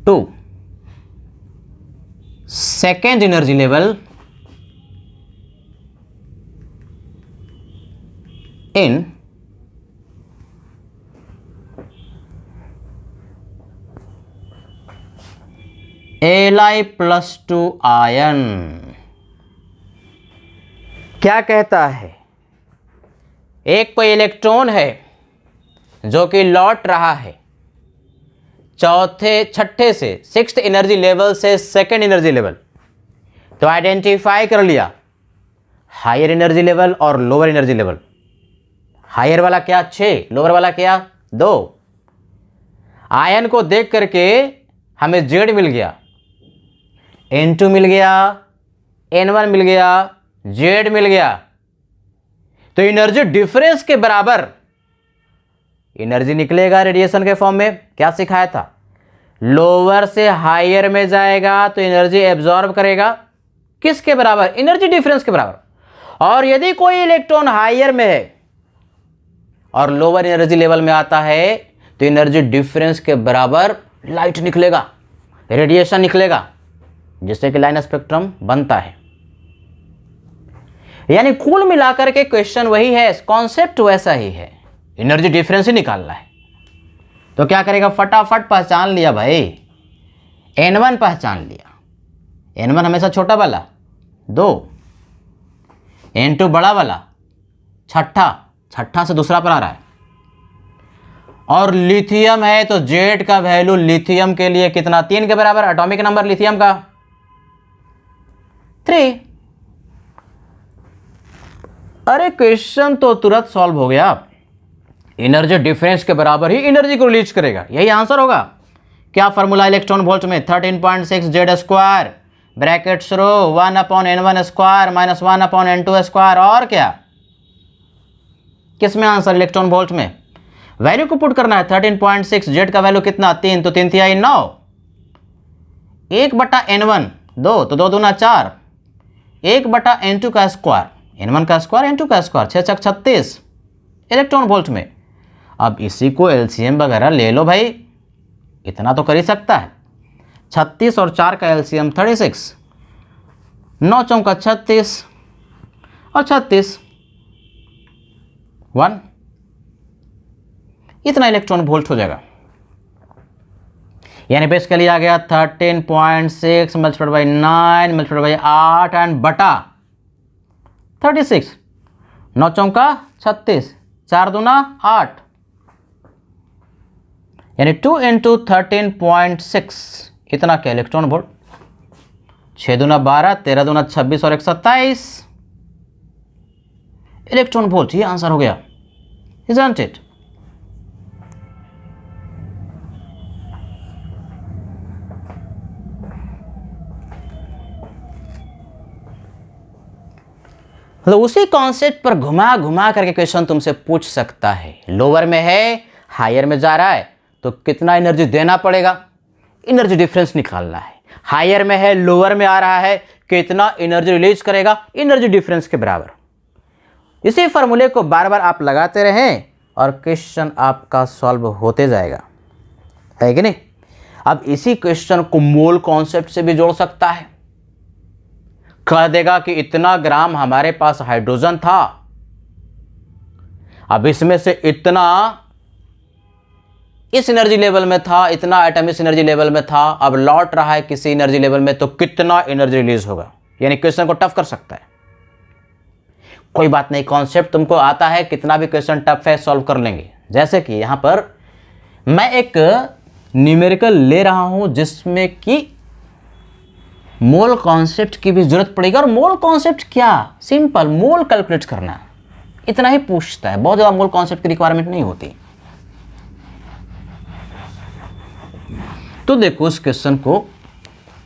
Speaker 1: 2 second energy level in Li+2 ion. क्या कहता है? एक कोई इलेक्ट्रॉन है जो कि लौट रहा है छठे से 6th एनर्जी लेवल से सेकेंड एनर्जी लेवल। तो आइडेंटिफाई कर लिया हायर एनर्जी लेवल और लोअर एनर्जी लेवल। हायर वाला क्या 6, लोअर वाला क्या 2। आयन को देख करके हमें जेड मिल गया, N2 मिल गया, N1 मिल गया, जेड मिल गया। तो एनर्जी डिफरेंस के बराबर एनर्जी निकलेगा रेडिएशन के फॉर्म में। क्या सिखाया था? लोअर से हायर में जाएगा तो एनर्जी एब्जॉर्ब करेगा, किसके बराबर? एनर्जी डिफरेंस के बराबर। और यदि कोई इलेक्ट्रॉन हायर में है और लोअर एनर्जी लेवल में आता है तो एनर्जी डिफरेंस के बराबर लाइट निकलेगा, रेडिएशन निकलेगा, जिससे कि लाइन स्पेक्ट्रम बनता है। यानी कुल मिलाकर के क्वेश्चन वही है, कॉन्सेप्ट वैसा ही है, एनर्जी डिफरेंस ही निकालना है। तो क्या करेगा? फटाफट पहचान लिया भाई, N1 पहचान लिया। N1 हमेशा छोटा वाला 2, N2 बड़ा वाला छठा से दूसरा पर आ रहा है। और लिथियम है तो जेड का वैल्यू लिथियम के लिए कितना? 3 के बराबर। एटॉमिक नंबर लिथियम का 3। अरे क्वेश्चन तो तुरंत सॉल्व हो गया। एनर्जी डिफरेंस के बराबर ही एनर्जी को रिलीज करेगा, यही आंसर होगा। क्या फॉर्मूला इलेक्ट्रॉन वोल्ट में? 13.6 जेड स्क्वायर ब्रैकेट शुरू 1/N1 square minus 1/N2 square. और क्या किसमें आंसर? इलेक्ट्रॉन वोल्ट में। वैल्यू को पुट करना है 13.6, जेड का वैल्यू कितना? 3, तो 3 3 9, 1/N1 2, तो 2 दूना 4, 1/N2 का स्क्वायर, N1 का स्क्वायर N2 का स्क्वायर, 6 6 36 इलेक्ट्रॉन वोल्ट में। अब इसी को एलसीएम वगैरह ले लो भाई, इतना तो कर ही सकता है। 36 और 4 का एलसीएम 36, 9 चौका 36 और 36 1, इतना इलेक्ट्रॉन वोल्ट हो जाएगा। यानी बेसिकली आ गया 13.6 multiplied by 9 multiplied by 8 and बटा 36, 9 चौका 36, 4 दूना 8, यानी 2 इंटू 13.6 इतना क्या इलेक्ट्रॉन वोल्ट। 6 दूना 12, 13 दूना 26 और 1 27 इलेक्ट्रॉन वोल्ट। ये आंसर हो गया, isn't it? तो उसी कॉन्सेप्ट पर घुमा घुमा करके क्वेश्चन तुमसे पूछ सकता है। लोअर में है, हायर में जा रहा है, तो कितना एनर्जी देना पड़ेगा? एनर्जी डिफरेंस निकालना है। हायर में है, लोअर में आ रहा है, कितना एनर्जी रिलीज करेगा? एनर्जी डिफरेंस के बराबर। इसी फॉर्मूले को बार बार आप लगाते रहें और क्वेश्चन आपका सॉल्व होते जाएगा, है कि नहीं? अब इसी क्वेश्चन को मोल कॉन्सेप्ट से भी जोड़ सकता है। कह देगा कि इतना ग्राम हमारे पास हाइड्रोजन था, अब इसमें से इतना इस एनर्जी लेवल में था, इतना एटम इस एनर्जी लेवल में था, अब लौट रहा है किसी एनर्जी लेवल में, तो कितना एनर्जी रिलीज होगा? यानी क्वेश्चन को टफ कर सकता है। कोई बात नहीं, कॉन्सेप्ट तुमको आता है, कितना भी क्वेश्चन टफ है सॉल्व कर लेंगे। जैसे कि यहां पर मैं एक न्यूमेरिकल ले रहा हूं जिसमें कि मोल कॉन्सेप्ट की भी जरूरत पड़ेगी। और मोल कॉन्सेप्ट क्या? सिंपल, मोल कैलकुलेट करना, इतना ही पूछता है, बहुत ज़्यादा मोल कॉन्सेप्ट की रिक्वायरमेंट नहीं होती। तो देखो इस क्वेश्चन को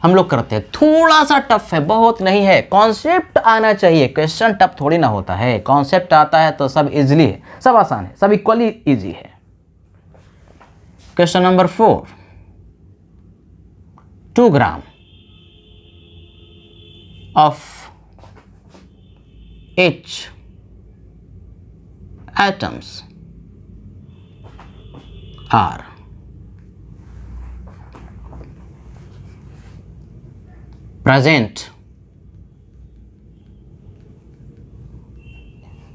Speaker 1: हम लोग करते हैं, थोड़ा सा टफ है, बहुत नहीं है। कॉन्सेप्ट आना चाहिए, क्वेश्चन टफ थोड़ी ना होता है। कॉन्सेप्ट आता है तो सब इजीली है, सब आसान है, सब इक्वली इजी है। Question number 4, 2 gram of each atoms are present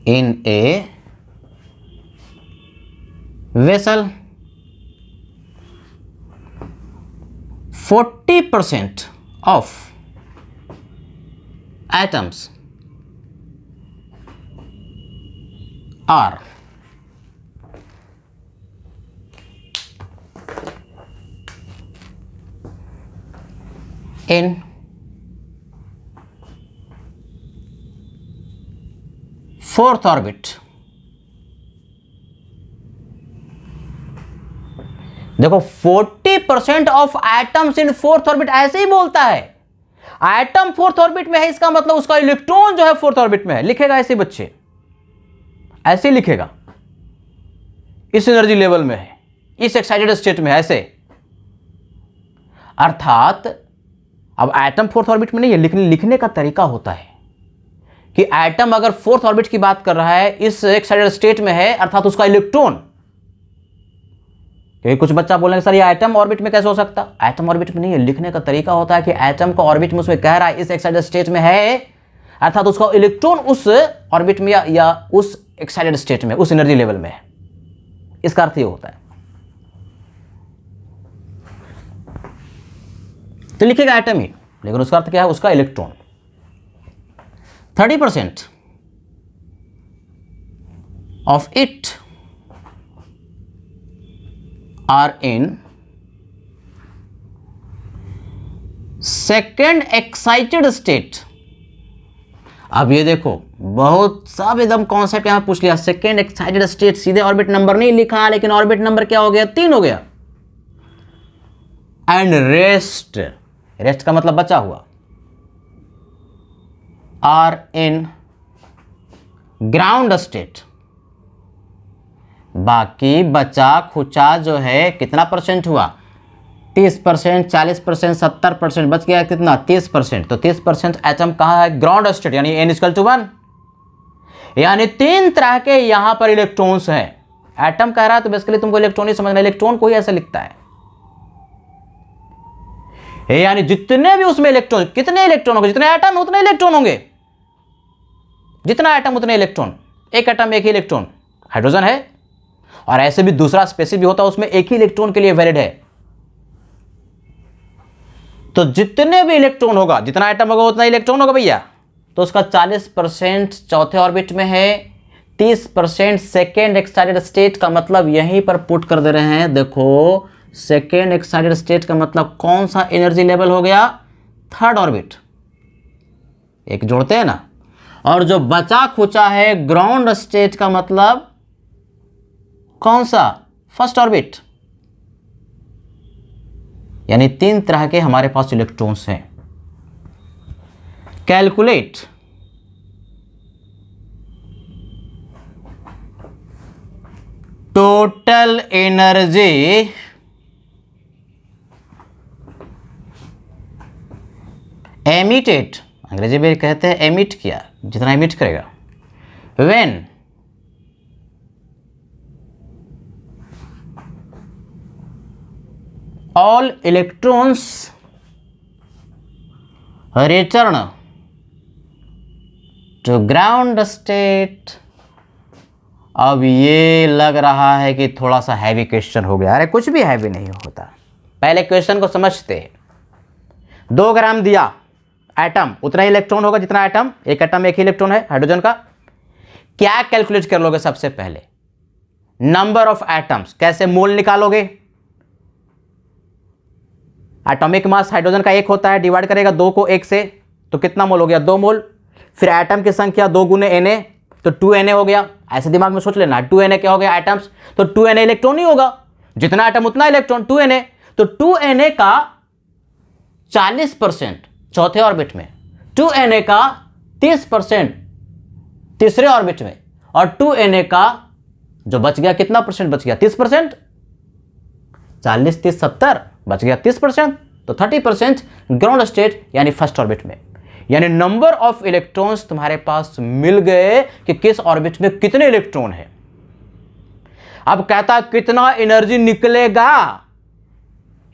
Speaker 1: in a vessel, 40% of atoms are in fourth orbit। देखो 40% of atoms in fourth orbit ऐसे ही बोलता है। एटम फोर्थ ऑर्बिट में है, इसका मतलब उसका इलेक्ट्रॉन जो है फोर्थ ऑर्बिट में है। लिखेगा ऐसे बच्चे, ऐसे लिखेगा, इस एनर्जी लेवल में है, इस एक्साइटेड स्टेट में है, ऐसे। अर्थात अब एटम फोर्थ ऑर्बिट में नहीं है, लिखने का तरीका होता है कि एटम अगर फोर्थ ऑर्बिट की बात कर रहा है, इस एक्साइटेड स्टेट में है, अर्थात उसका इलेक्ट्रॉन। क्योंकि कुछ बच्चा बोलेंगे सर ये एटम ऑर्बिट में कैसे हो सकता? एटम ऑर्बिट में नहीं है, लिखने का तरीका होता है कि एटम का ऑर्बिट में उसमें कह रहा है इस एक्साइटेड स्टेट में है, अर्थात उसका इलेक्ट्रॉन उस ऑर्बिट में या उस एक्साइटेड स्टेट में, उस एनर्जी लेवल में है। इसका अर्थ ये होता है। तो लिखेगा एटम ही, लेकिन उसका अर्थ क्या है? उसका electron. 30% of it are in second excited state। अब ये देखो, बहुत सब एकदम कॉन्सेप्ट यहां पूछ लिया। सेकेंड एक्साइटेड स्टेट, सीधे ऑर्बिट नंबर नहीं लिखा, लेकिन ऑर्बिट नंबर क्या हो गया? 3 हो गया। एंड रेस्ट, रेस्ट का मतलब बचा हुआ, आर इन ग्राउंड स्टेट। बाकी बचा खुचा जो है कितना परसेंट हुआ? 30%, 40%, 70% बच गया कितना? 30%। तो 30% एटम कहाँ है? ग्राउंड स्टेट, यानी n=1। यानी 3 तरह के यहां पर इलेक्ट्रॉन्स हैं। एटम कह रहा है तो बेसिकली तुमको इलेक्ट्रॉन ही समझना, इलेक्ट्रॉन को ही ऐसे लिखता है। यानी जितने भी उसमें इलेक्ट्रॉन, कितने इलेक्ट्रॉन होंगे? जितने एटम उतने इलेक्ट्रॉन होंगे, जितना एटम उतने इलेक्ट्रॉन। एक एटम एक ही इलेक्ट्रॉन, हाइड्रोजन है। और ऐसे भी दूसरा स्पेसिस भी होता है, उसमें एक ही इलेक्ट्रॉन के लिए वैलिड है। तो जितने भी इलेक्ट्रॉन होगा, जितना एटम होगा उतना इलेक्ट्रॉन होगा भैया। तो उसका 40% चौथे ऑर्बिट में है, 30% सेकेंड एक्साइटेड स्टेट का मतलब यहीं पर पुट कर दे रहे हैं। देखो सेकेंड एक्साइटेड स्टेट का मतलब कौन सा एनर्जी लेवल हो गया? Third orbit. एक जोड़ते हैं ना। और जो बचा खुचा है ग्राउंड स्टेट का मतलब कौन सा? First orbit. यानी 3 तरह के हमारे पास इलेक्ट्रॉन्स हैं। Calculate total energy emitted, Angrezi में कहते हैं एमिट किया, जितना एमिट करेगा, when all electrons return to ground state. अब ये लग रहा है कि थोड़ा सा हैवी क्वेश्चन हो गया। अरे कुछ भी हैवी नहीं होता, पहले क्वेश्चन को समझते हैं। 2 ग्राम दिया एटम, उतना ही इलेक्ट्रॉन होगा जितना एटम, एक एटम एक ही इलेक्ट्रॉन है हाइड्रोजन का। क्या कैलकुलेट कर लोगे? सबसे पहले नंबर ऑफ एटम्स। कैसे? मोल निकालोगे। एटॉमिक मास हाइड्रोजन का 1 होता है, डिवाइड करेगा 2 को 1 से, तो कितना मोल हो गया? 2 मोल। फिर एटम की संख्या 2 गुने Na, तो 2Na हो गया। ऐसे दिमाग में सोच लेना, 2Na क्या हो गया? एटम्स। तो 2Na इलेक्ट्रॉन ही होगा, जितना एटम उतना इलेक्ट्रॉन, 2Na। तो 2Na का 40% चौथे ऑर्बिट में, 2Na का 30% तीसरे ऑर्बिट में, और 2Na का जो बच गया कितना परसेंट बच गया? 30%। 40, 30, 70 बच गया 30%, तो 30% ग्राउंड स्टेट यानी फर्स्ट ऑर्बिट में। यानी नंबर ऑफ इलेक्ट्रॉन्स तुम्हारे पास मिल गए कि किस ऑर्बिट में कितने इलेक्ट्रॉन है। अब कहता कितना एनर्जी निकलेगा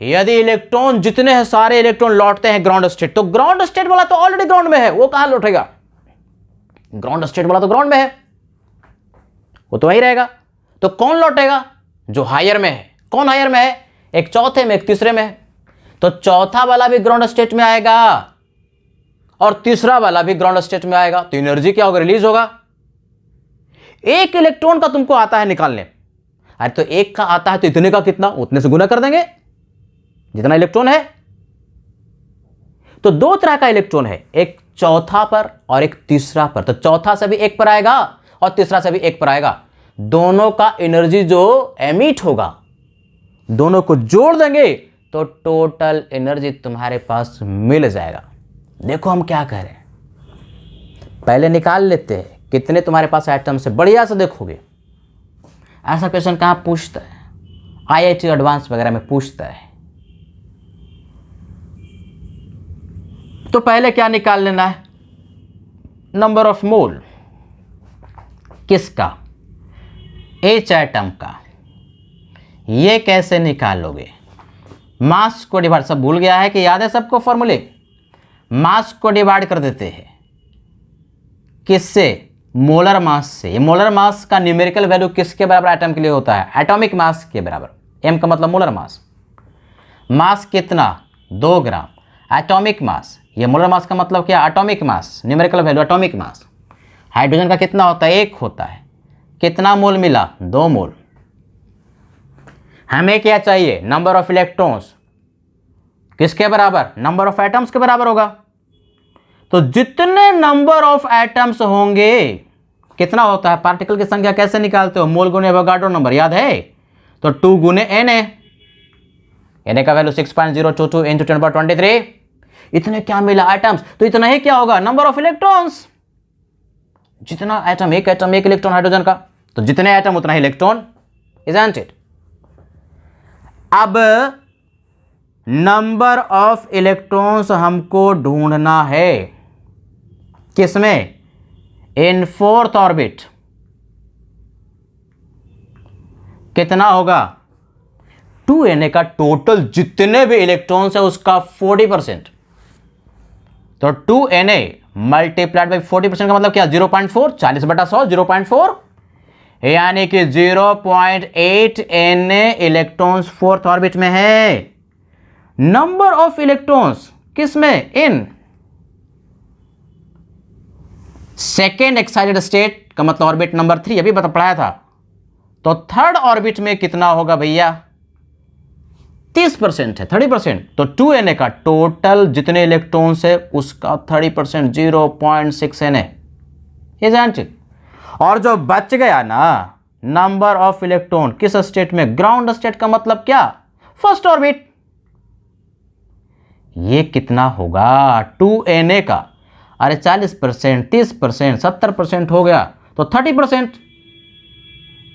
Speaker 1: यदि इलेक्ट्रॉन जितने हैं सारे इलेक्ट्रॉन लौटते हैं ग्राउंड स्टेट। तो ग्राउंड स्टेट वाला तो ऑलरेडी ग्राउंड में है, वो कहां लौटेगा? ग्राउंड स्टेट वाला तो ग्राउंड में है, वो तो वही रहेगा। तो कौन लौटेगा? जो हायर में है। कौन हायर में है? एक चौथे में, एक तीसरे में है। तो चौथा वाला भी ग्राउंड स्टेट में आएगा और तीसरा वाला भी ग्राउंड स्टेट में आएगा। तो एनर्जी क्या होगा? रिलीज होगा। एक इलेक्ट्रॉन का तुमको आता है निकालने, अरे तो एक का आता है तो इतने का कितना? उतने से गुना कर देंगे जितना इलेक्ट्रॉन है। तो दो तरह का इलेक्ट्रॉन है, एक चौथा पर और एक तीसरा पर। तो चौथा से भी एक पर आएगा और तीसरा से भी एक पर आएगा। दोनों का एनर्जी जो एमिट होगा, दोनों को जोड़ देंगे तो टोटल एनर्जी तुम्हारे पास मिल जाएगा। देखो हम क्या कह रहे हैं, पहले निकाल लेते हैं कितने तुम्हारे पास एटम्स है। बढ़िया से देखोगे, ऐसा क्वेश्चन कहां पूछता है? आईआईटी एडवांस वगैरह में पूछता है। तो पहले क्या निकाल लेना है? Number of mole. किसका? एच एटम का। ये कैसे निकालोगे? मास को डिवाइड, सब भूल गया है कि याद है सबको फॉर्मूले? मास को डिवाइड कर देते हैं किससे? मोलर मास से। ये मोलर मास का न्यूमेरिकल वैल्यू किसके बराबर एटम के लिए होता है? एटॉमिक मास के बराबर। एम का मतलब मोलर मास। मास कितना? 2 ग्राम। एटॉमिक मास, ये मोलर मास का मतलब क्या? Atomic mass, numerical value atomic mass. Hydrogen का कितना होता है? 1 होता है। कितना मोल मिला? 2 मोल। हमें क्या चाहिए? Number of electrons. किसके बराबर? नंबर ऑफ एटम्स के बराबर होगा। तो जितने नंबर ऑफ एटम्स होंगे, कितना होता है? पार्टिकल की संख्या कैसे निकालते हो? मोल गुने एवोगाड्रो नंबर, याद है? तो 2 गुने Na का वैल्यू 6.022 इंटू 10^23। इतने क्या मिला? एटम्स। तो इतना ही क्या होगा? Number of electrons. जितना एटम, एक एटम एक इलेक्ट्रॉन हाइड्रोजन का, तो जितने एटम उतना ही इलेक्ट्रॉन, इजंट इट? अब नंबर ऑफ इलेक्ट्रॉन्स हमको ढूंढना है किसमें? इन 4th ऑर्बिट। कितना होगा? 2Na का टोटल जितने भी इलेक्ट्रॉन्स है उसका 40%। तो 2Na मल्टीप्लाइड बाई 40% का मतलब क्या? 0.4, 40/100, 0.4, यानी कि 0.8 Na इलेक्ट्रॉन्स 4th ऑर्बिट में है। नंबर ऑफ इलेक्ट्रॉन्स किसमें? इन सेकेंड एक्साइटेड स्टेट का मतलब ऑर्बिट नंबर 3, अभी पढ़ाया था। तो 3rd ऑर्बिट में कितना होगा भैया? 30% है, 30%। तो 2Na का टोटल जितने इलेक्ट्रॉन्स है उसका 30%, 0.6 Na, इजंट इट? और जो बच गया ना नंबर ऑफ इलेक्ट्रॉन, किस स्टेट में? ग्राउंड स्टेट का मतलब क्या? 1st orbit. ये कितना होगा? 2Na का, अरे 40%, 30%, 70% हो गया तो 30%,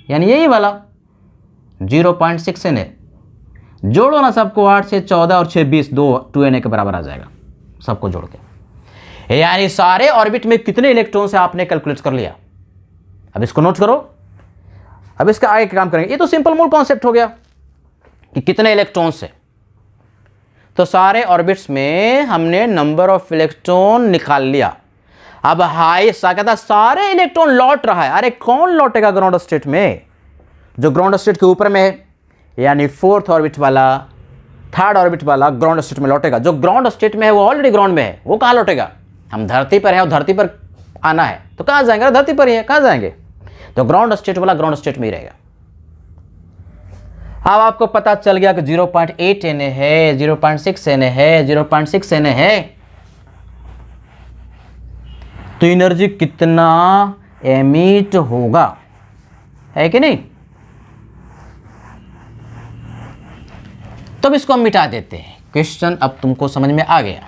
Speaker 1: यानी यही वाला 0.6 Na। जोड़ो ना सबको, 8 से 14 और 6 20, 2Na के बराबर आ जाएगा सबको जोड़ के। यानी सारे ऑर्बिट में कितने इलेक्ट्रॉन्स है आपने कैलकुलेट कर लिया। अब इसको नोट करो, अब इसका आगे काम करेंगे। ये तो सिंपल मूल कॉन्सेप्ट हो गया कि कितने इलेक्ट्रॉन्स है। तो सारे ऑर्बिट्स में हमने नंबर ऑफ इलेक्ट्रॉन निकाल लिया। अब हाई कहता सारे इलेक्ट्रॉन लौट रहा है। अरे कौन लौटेगा ग्राउंड स्टेट में? जो ग्राउंड स्टेट के ऊपर में है, यानी 4th ऑर्बिट वाला, 3rd ऑर्बिट वाला ग्राउंड स्टेट में लौटेगा। जो ग्राउंड स्टेट में है वो ऑलरेडी ग्राउंड में है, वो कहां लौटेगा? हम धरती पर है और धरती पर आना है तो कहां जाएंगे? धरती पर ही है, कहां जाएंगे? तो ग्राउंड स्टेट वाला ग्राउंड स्टेट में ही रहेगा। अब आपको पता चल गया कि 0.8 Na है, 0.6 Na है, 0.6 Na है। तो एनर्जी कितना एमिट होगा, है कि नहीं? तो अब इसको हम मिटा देते हैं। क्वेश्चन अब तुमको समझ में आ गया।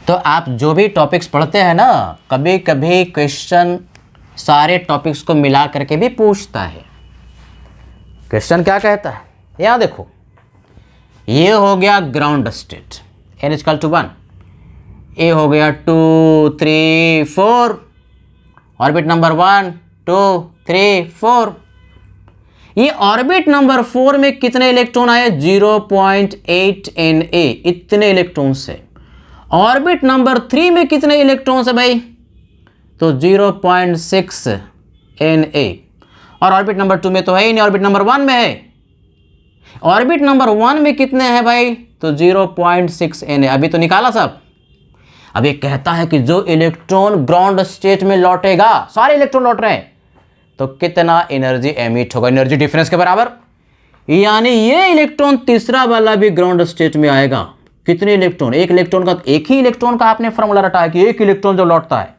Speaker 1: तो आप जो भी टॉपिक्स पढ़ते हैं ना, कभी कभी क्वेश्चन सारे टॉपिक्स को मिला करके भी पूछता है। क्वेश्चन क्या कहता है? यहाँ देखो, ये हो गया ground state, n equal to 1, ये हो गया 2 3 4, ऑर्बिट नंबर 1 2 3 4। ये ऑर्बिट नंबर 4 में कितने इलेक्ट्रॉन आए? 0.8 Na, इतने इलेक्ट्रॉन्स है। ऑर्बिट नंबर 3 में कितने इलेक्ट्रॉन्स है भाई? तो 0.6 Na। और ऑर्बिट नंबर 2 में तो है ही नहीं, ऑर्बिट नंबर 1 में है। ऑर्बिट नंबर 1 में कितने हैं भाई? तो 0.6 Na। अभी तो निकाला सब। अब ये कहता है कि जो इलेक्ट्रॉन ग्राउंड स्टेट में लौटेगा, सारे इलेक्ट्रॉन लौट रहे हैं, तो कितना एनर्जी एमिट होगा? एनर्जी डिफरेंस के बराबर। यानी ये इलेक्ट्रॉन तीसरा वाला भी ग्राउंड स्टेट में आएगा। कितने इलेक्ट्रॉन? एक इलेक्ट्रॉन का, एक ही इलेक्ट्रॉन का आपने फॉर्मूला रटा है कि एक इलेक्ट्रॉन जो लौटता है,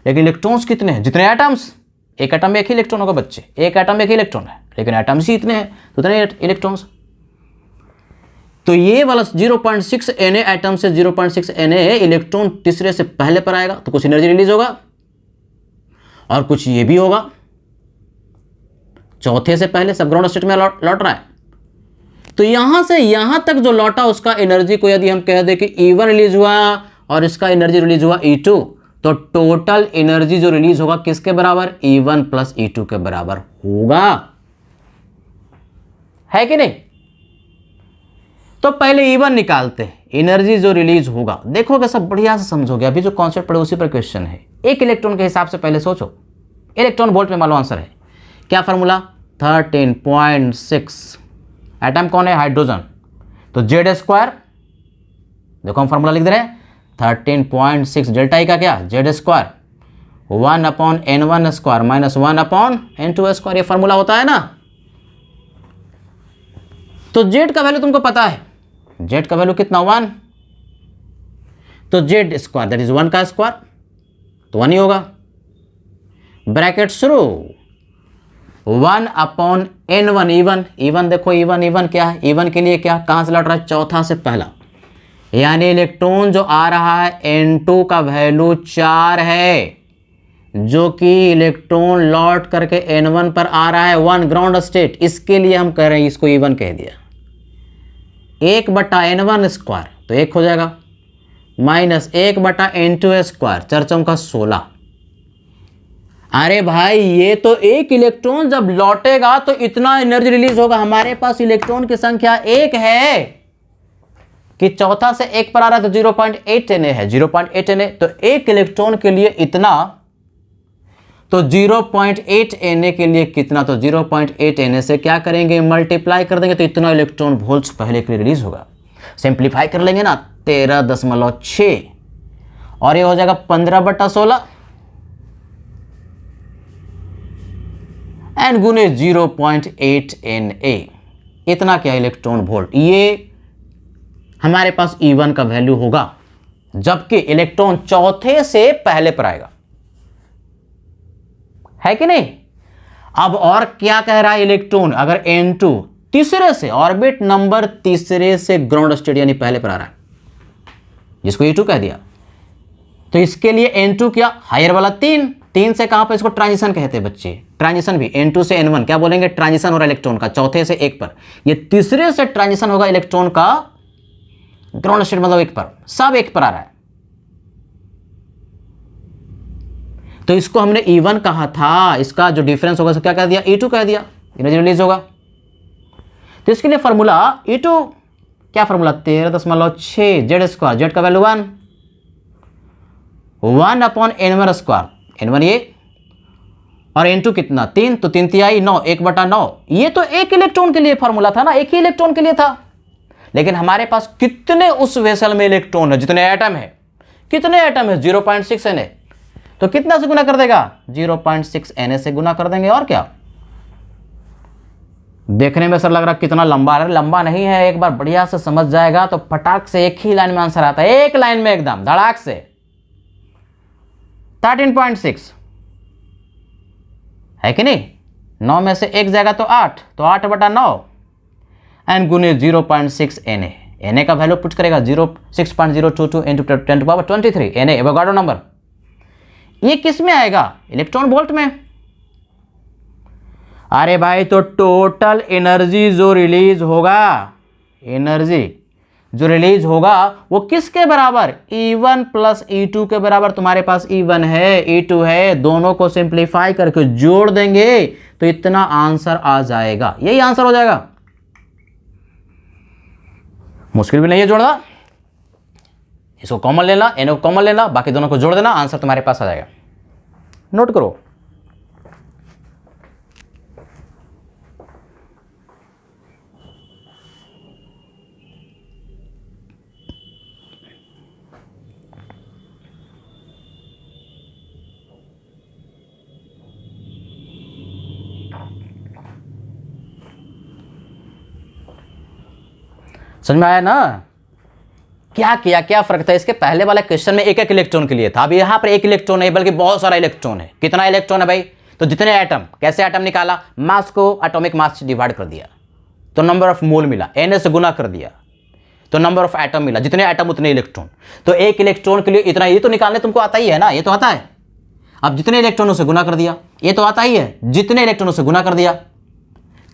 Speaker 1: लेकिन इलेक्ट्रॉन्स कितने हैं? जितने एटम्स, एक एटम में एक ही इलेक्ट्रॉन होगा बच्चे, एक एटम में एक ही इलेक्ट्रॉन है, लेकिन एटम्स ही इतने हैं, तो उतने इलेक्ट्रॉन्स। तो ये वाला 0.6 Na एटम से 0.6 Na इलेक्ट्रॉन तीसरे से पहले पर आएगा, तो कुछ एनर्जी रिलीज होगा, और कुछ ये भी होगा, चौथे से पहले सब ग्राउंड स्टेट में लौट रहा है। तो यहां से यहां तक जो लौटा उसका एनर्जी को यदि हम कह दें कि E1 रिलीज हुआ और इसका एनर्जी रिलीज हुआ E2, तो टोटल एनर्जी जो रिलीज होगा किसके बराबर? E1 प्लस E2 के बराबर होगा, है कि नहीं? तो पहले E1 निकालते हैं, एनर्जी जो रिलीज होगा। देखोगे सब बढ़िया से समझोगे, अभी जो कॉन्सेप्ट पढ़े उसी पर क्वेश्चन है। एक इलेक्ट्रॉन के हिसाब से पहले सोचो, इलेक्ट्रॉन वोल्ट में मालूम आंसर है। क्या फार्मूला? 13.6। एटम कौन है? हाइड्रोजन, तो Z², देखो हम फार्मूला लिख दे रहे हैं 13.6, डेल्टा ई का क्या? Z², 1/n1² माइनस 1/n2², ये फार्मूला होता है ना। तो Z का वैल्यू तुमको पता है, Z का वैल्यू कितना? 1, तो Z² दैट इज 1 का स्क्वायर, तो 1 ही होगा। ब्रैकेट शुरू, 1/n1, E1 देखो, E1 क्या है? E1 के लिए क्या, कहां से लौट रहा है? चौथा से पहला, यानी इलेक्ट्रॉन जो आ रहा है N2 का वैल्यू 4 है, जो कि इलेक्ट्रॉन लौट करके N1 पर आ रहा है 1 ग्राउंड स्टेट। इसके लिए हम कह रहे हैं, इसको E1 कह दिया। 1/n1², तो 1 हो जाएगा, माइनस 1/n2², 4 चौका 16। अरे भाई, ये तो एक इलेक्ट्रॉन जब लौटेगा तो इतना एनर्जी रिलीज होगा। हमारे पास इलेक्ट्रॉन की संख्या 1 है कि चौथा से 1 पर आ रहा है, तो 0.8 Na है, 0.8 Na, तो एक इलेक्ट्रॉन के लिए इतना, तो 0.8 Na के लिए कितना? तो 0.8 Na से क्या करेंगे? मल्टीप्लाई कर देंगे, तो इतना इलेक्ट्रॉन वोल्ट्स पहले के लिए रिलीज होगा। सिंप्लीफाई कर लेंगे ना, 13.6, और ये हो जाएगा 15/16 एन गुने 0.8 Na, इतना क्या? Electron volt. ये हमारे पास E1 का वैल्यू होगा, जबकि इलेक्ट्रॉन चौथे से पहले पर आएगा, है कि नहीं? अब और क्या कह रहा है इलेक्ट्रॉन? अगर N2 तीसरे से, ऑर्बिट नंबर तीसरे से ग्राउंड स्टेट यानी पहले पर आ रहा है, जिसको E2 कह दिया, तो इसके लिए N2 क्या? हायर वाला 3 से कहां पर? इसको ट्रांजिशन कहते हैं बच्चे। ट्रांजिशन भी N2 से N1 क्या बोलेंगे? ट्रांजिशन हो रहा है इलेक्ट्रॉन का, चौथे से 1 पर। ये तीसरे से ट्रांजिशन होगा इलेक्ट्रॉन का ग्राउंड स्टेट, मतलब 1 पर, सब 1 पर आ रहा है। तो इसको हमने E1 कहा था, इसका जो डिफरेंस होगा क्या कह दिया? E2 कह दिया, एनर्जी रिलीज होगा। तो इसके लिए फॉर्मूला E2 क्या फॉर्मूला? 13.6 Z², Z का वैल्यू 1, 1/n1², N1 ये, और N2 कितना? 3, तो 3 तिहाई 9, 1/9। ये तो एक इलेक्ट्रॉन के लिए फॉर्मूला था ना, एक ही इलेक्ट्रॉन के लिए था। लेकिन हमारे पास कितने उस वेसल में इलेक्ट्रॉन है? जितने एटम है। कितने एटम है? 0.6 Na, तो कितना से गुना कर देगा? 0.6 Na से गुना कर देंगे, और क्या। देखने में सर लग रहा कितना लंबा है, लंबा नहीं है, एक बार बढ़िया से समझ जाएगा तो फटाक से एक ही लाइन में आंसर आता है, एक लाइन में एकदम धड़ाक से। 13.6 है कि नहीं? 9 में से 1 जाएगा तो 8, तो 8/9 एन गुने 0.6 Na। Na का वैल्यू पुट करेगा 6.022 इंटू 10⁻23 Na, एवोगाड्रो नंबर। ये किस में आएगा? इलेक्ट्रॉन वोल्ट में। अरे भाई तो टोटल एनर्जी जो रिलीज होगा, एनर्जी जो रिलीज होगा वो किसके बराबर, E1 प्लस E2 के बराबर। तुम्हारे पास E1 है, E2 है, दोनों को सिंप्लीफाई करके जोड़ देंगे तो इतना आंसर आ जाएगा। यही आंसर हो जाएगा, मुश्किल भी नहीं है जोड़ना। इसको कॉमन लेना, एन को कॉमन लेना, बाकी दोनों को जोड़ देना, आंसर तुम्हारे पास आ जाएगा। नोट करो। समझ में आया ना क्या किया, क्या फर्क था। इसके पहले वाले क्वेश्चन में एक एक इलेक्ट्रॉन के लिए था, अब यहां पर एक इलेक्ट्रॉन नहीं बल्कि बहुत सारा इलेक्ट्रॉन है। कितना इलेक्ट्रॉन है भाई, तो जितने एटम, कैसे एटम निकाला, मास को एटॉमिक मास से डिवाइड कर दिया तो नंबर ऑफ मोल मिला, Na से गुना कर दिया तो नंबर ऑफ एटम मिला, जितने एटम उतने इलेक्ट्रॉन। तो एक इलेक्ट्रॉन के लिए इतना, ये तो निकालने तुमको आता ही है ना, ये तो आता है। अब जितने इलेक्ट्रॉनों से गुना कर दिया, ये तो आता ही है, जितने इलेक्ट्रॉनों से गुना कर दिया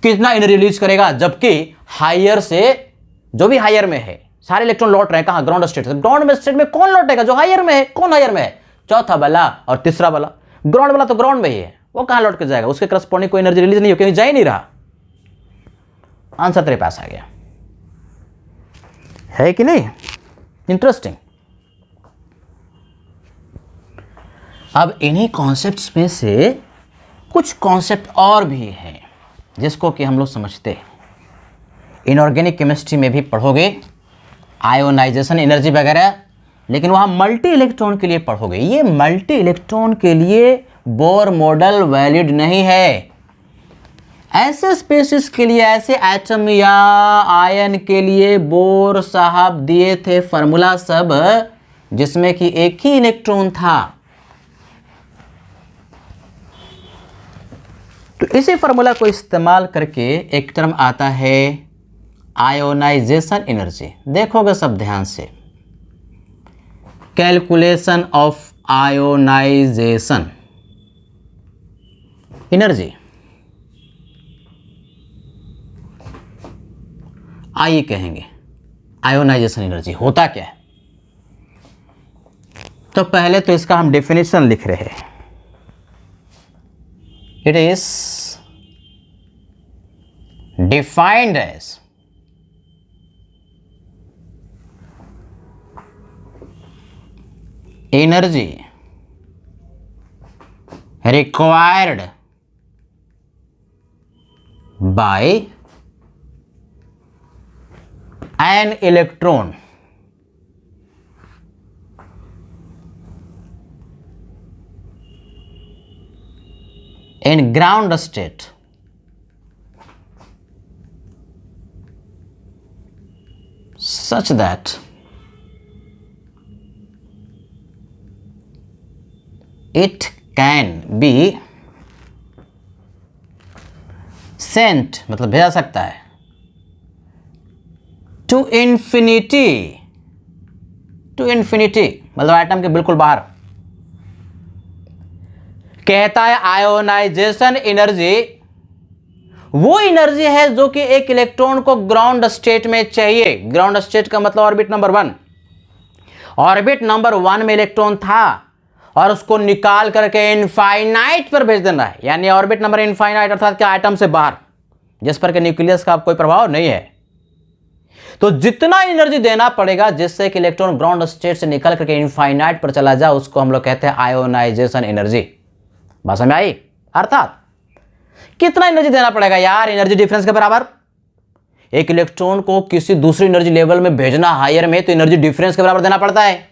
Speaker 1: कितना एनर्जी रिलीज करेगा। जबकि हायर से, जो भी हायर में है, सारे इलेक्ट्रॉन लौट रहे हैं कहां, ग्राउंड स्टेट से। ग्राउंड स्टेट में कौन लौटेगा, जो हायर में है। कौन हायर में है, चौथा वाला और तीसरा वाला। ग्राउंड वाला तो ग्राउंड में ही है, वो कहां लौट के जाएगा, उसके करस्पॉन्डिंग कोई एनर्जी रिलीज नहीं हो, क्योंकि जा ही नहीं रहा। आंसर तेरे पास आ गया, है कि नहीं, इंटरेस्टिंग। अब इन्हीं कॉन्सेप्ट्स में से कुछ कॉन्सेप्ट और भी हैं जिसको कि हम लोग समझते हैं, इनऑर्गेनिक केमिस्ट्री में भी पढ़ोगे, आयोनाइजेशन एनर्जी वगैरह, लेकिन वहाँ मल्टी इलेक्ट्रॉन के लिए पढ़ोगे। ये मल्टी इलेक्ट्रॉन के लिए बोर मॉडल वैलिड नहीं है। ऐसे स्पेसिस के लिए, ऐसे एटम या आयन के लिए बोर साहब दिए थे फार्मूला सब, जिसमें कि एक ही इलेक्ट्रॉन था। तो इसी फार्मूला को इस्तेमाल करके एक टर्म आता है आयोनाइजेशन एनर्जी। देखोगे सब ध्यान से, कैलकुलेशन ऑफ आयोनाइजेशन एनर्जी, आइए कहेंगे आयोनाइजेशन एनर्जी होता क्या है। तो पहले तो इसका हम डेफिनेशन लिख रहे हैं। It is defined as energy required by an electron in ground state such that it can be sent, मतलब भेजा सकता है, to infinity, मतलब एटम के बिल्कुल बाहर। कहता है आयोनाइजेशन एनर्जी वो एनर्जी है जो कि एक इलेक्ट्रॉन को ग्राउंड स्टेट में चाहिए। ग्राउंड स्टेट का मतलब ऑर्बिट नंबर 1। ऑर्बिट नंबर 1 में इलेक्ट्रॉन था और उसको निकाल करके इनफाइनाइट पर भेज देना है, यानी ऑर्बिट नंबर इनफाइनाइट अर्थात क्या, एटम से बाहर, जिस पर के न्यूक्लियस का कोई प्रभाव नहीं है। तो जितना एनर्जी देना पड़ेगा जिससे कि इलेक्ट्रॉन ग्राउंड स्टेट से निकल करके इनफाइनाइट पर चला जाए, उसको हम लोग कहते हैं आयोनाइजेशन एनर्जी। भाषा में आई, अर्थात कितना एनर्जी देना पड़ेगा यार, एनर्जी डिफरेंस के बराबर। एक इलेक्ट्रॉन को किसी दूसरी एनर्जी लेवल में भेजना हायर में, तो एनर्जी डिफरेंस के बराबर देना पड़ता है।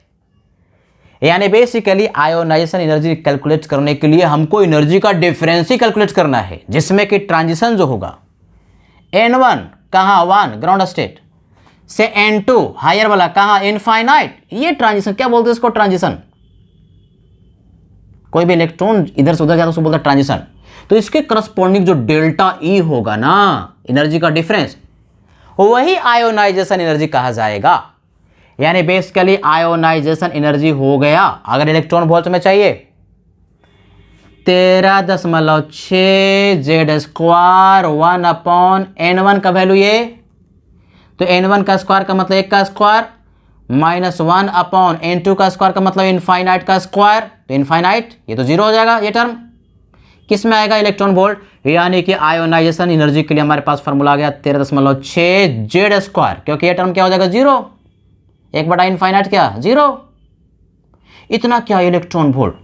Speaker 1: यानी बेसिकली आयोनाइजेशन एनर्जी कैलकुलेट करने के लिए हमको एनर्जी का डिफरेंस ही कैलकुलेट करना है, जिसमें कि ट्रांजिशन जो होगा N1 कहाँ 1 ग्राउंड स्टेट से N2 हायर वाला कहाँ इनफाइनाइट, ये ट्रांजिशन क्या बोलते हैं इसको, ट्रांजिशन। कोई भी इलेक्ट्रॉन इधर से उधर जाता है उसको बोलते हैं ट्रांजिशन। तो इसके करस्पॉन्डिंग जो डेल्टा ई होगा ना, एनर्जी का डिफरेंस, वही आयोनाइजेशन एनर्जी कहा जाएगा। यानी बेसिकली आयोनाइजेशन एनर्जी हो गया, अगर इलेक्ट्रॉन वोल्ट में चाहिए 13.6 जेड स्क्वायर 1/n1 का वैल्यू ये, तो n1 का स्क्वायर का मतलब 1 का स्क्वायर माइनस 1/n2 का स्क्वायर का मतलब इनफाइनाइट का स्क्वायर, तो इनफाइनाइट ये तो जीरो हो जाएगा ये टर्म। किस में आएगा? इलेक्ट्रॉन वोल्ट, यानी कि आयोनाइजेशन एनर्जी के लिए हमारे पास फॉर्मूला आ गया 13.6 जेड स्क्वायर, क्योंकि ये टर्म क्या हो जाएगा? जीरो। 1 बटा इनफाइनाइट क्या? जीरो। इतना क्या? Electron volt.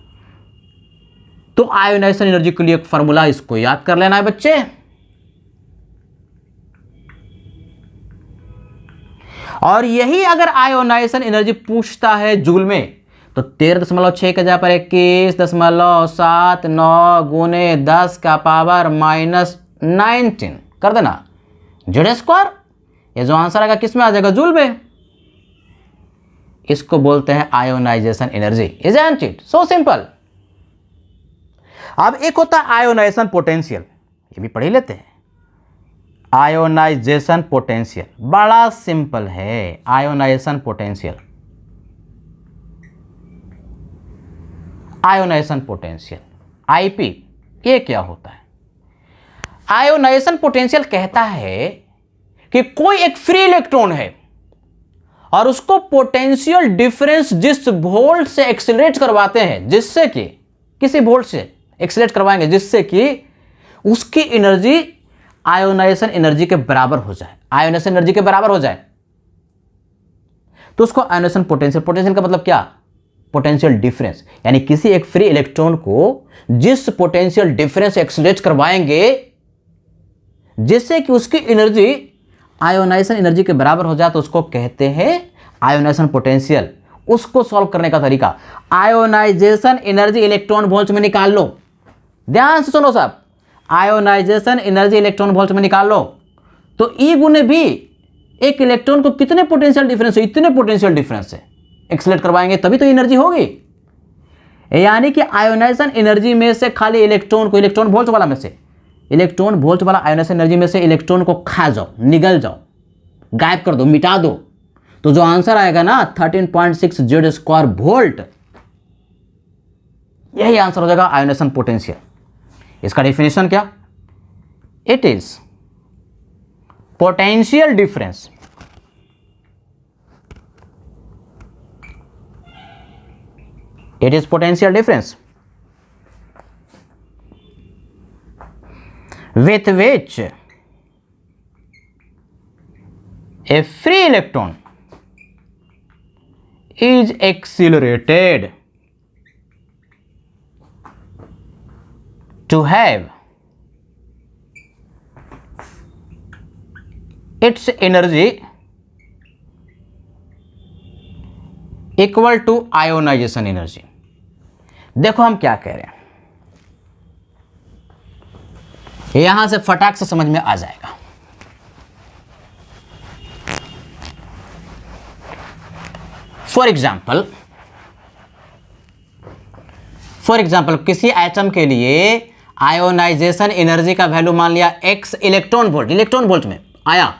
Speaker 1: तो आयोनाइजेशन एनर्जी के लिए एक फॉर्मूला, इसको याद कर लेना है बच्चे। और यही अगर आयोनाइजेशन एनर्जी पूछता है जूल में, तो 13.6 के जगह पर 21.79 गुने 10 का पावर -19 कर देना जेड स्क्वायर। ये जो आंसर आएगा किस में आ जाएगा? जूल में। इसको बोलते हैं ionisation energy. Isn't it so simple. अब एक होता है आयोनाइजेशन पोटेंशियल, ये भी पढ़ ही लेते हैं। आयोनाइजेशन पोटेंशियल बड़ा सिंपल है। Ionization potential, ionization potential IP, ये क्या होता है? आयोनाइजेशन पोटेंशियल कहता है कि कोई एक फ्री इलेक्ट्रॉन है और उसको पोटेंशियल डिफरेंस जिस वोल्ट से एक्सेलरेट करवाते हैं, जिससे कि किसी वोल्ट से एक्सेलरेट करवाएंगे जिससे कि उसकी एनर्जी आयोनाइजेशन एनर्जी के बराबर हो जाए, आयोनाइजेशन एनर्जी के बराबर हो जाए, तो उसको आयोनाइजेशन पोटेंशियल, पोटेंशियल का मतलब क्या? Potential difference. यानी किसी एक फ्री इलेक्ट्रॉन को जिस पोटेंशियल डिफरेंस एक्सेलरेट करवाएंगे जिससे कि उसकी एनर्जी आयोनाइजेशन एनर्जी के बराबर हो जाए, तो उसको कहते हैं आयोनाइजेशन पोटेंशियल। उसको सॉल्व करने का तरीका, आयोनाइजेशन एनर्जी इलेक्ट्रॉन वोल्ट में निकाल लो। ध्यान से सुनो साहब, आयोनाइजेशन एनर्जी इलेक्ट्रॉन वोल्ट में निकाल लो, तो ई गुने बी, एक इलेक्ट्रॉन को कितने पोटेंशियल डिफरेंस है? इतने पोटेंशियल डिफरेंस से एक्सेलरेट करवाएंगे तभी तो एनर्जी होगी। यानी कि आयोनाइजेशन एनर्जी में से खाली इलेक्ट्रॉन को, इलेक्ट्रॉन वोल्ट वाला में से, इलेक्ट्रॉन वोल्ट वाला आयोनाइजेशन एनर्जी में से इलेक्ट्रॉन को खा जाओ, निगल जाओ, गायब कर दो, मिटा दो, तो जो आंसर आएगा ना 13.6 जेड स्क्वायर वोल्ट, यही आंसर हो जाएगा आयोनाइजेशन पोटेंशियल। इसका डेफिनेशन क्या? It is potential difference it is potential difference with which a free electron is accelerated to have its energy equal to ionization energy। देखो हम क्या कह रहे हैं, यहां से फटाक से समझ में आ जाएगा। फॉर एग्जाम्पल किसी एटम के लिए आयोनाइजेशन एनर्जी का वैल्यू मान लिया x इलेक्ट्रॉन वोल्ट में आया,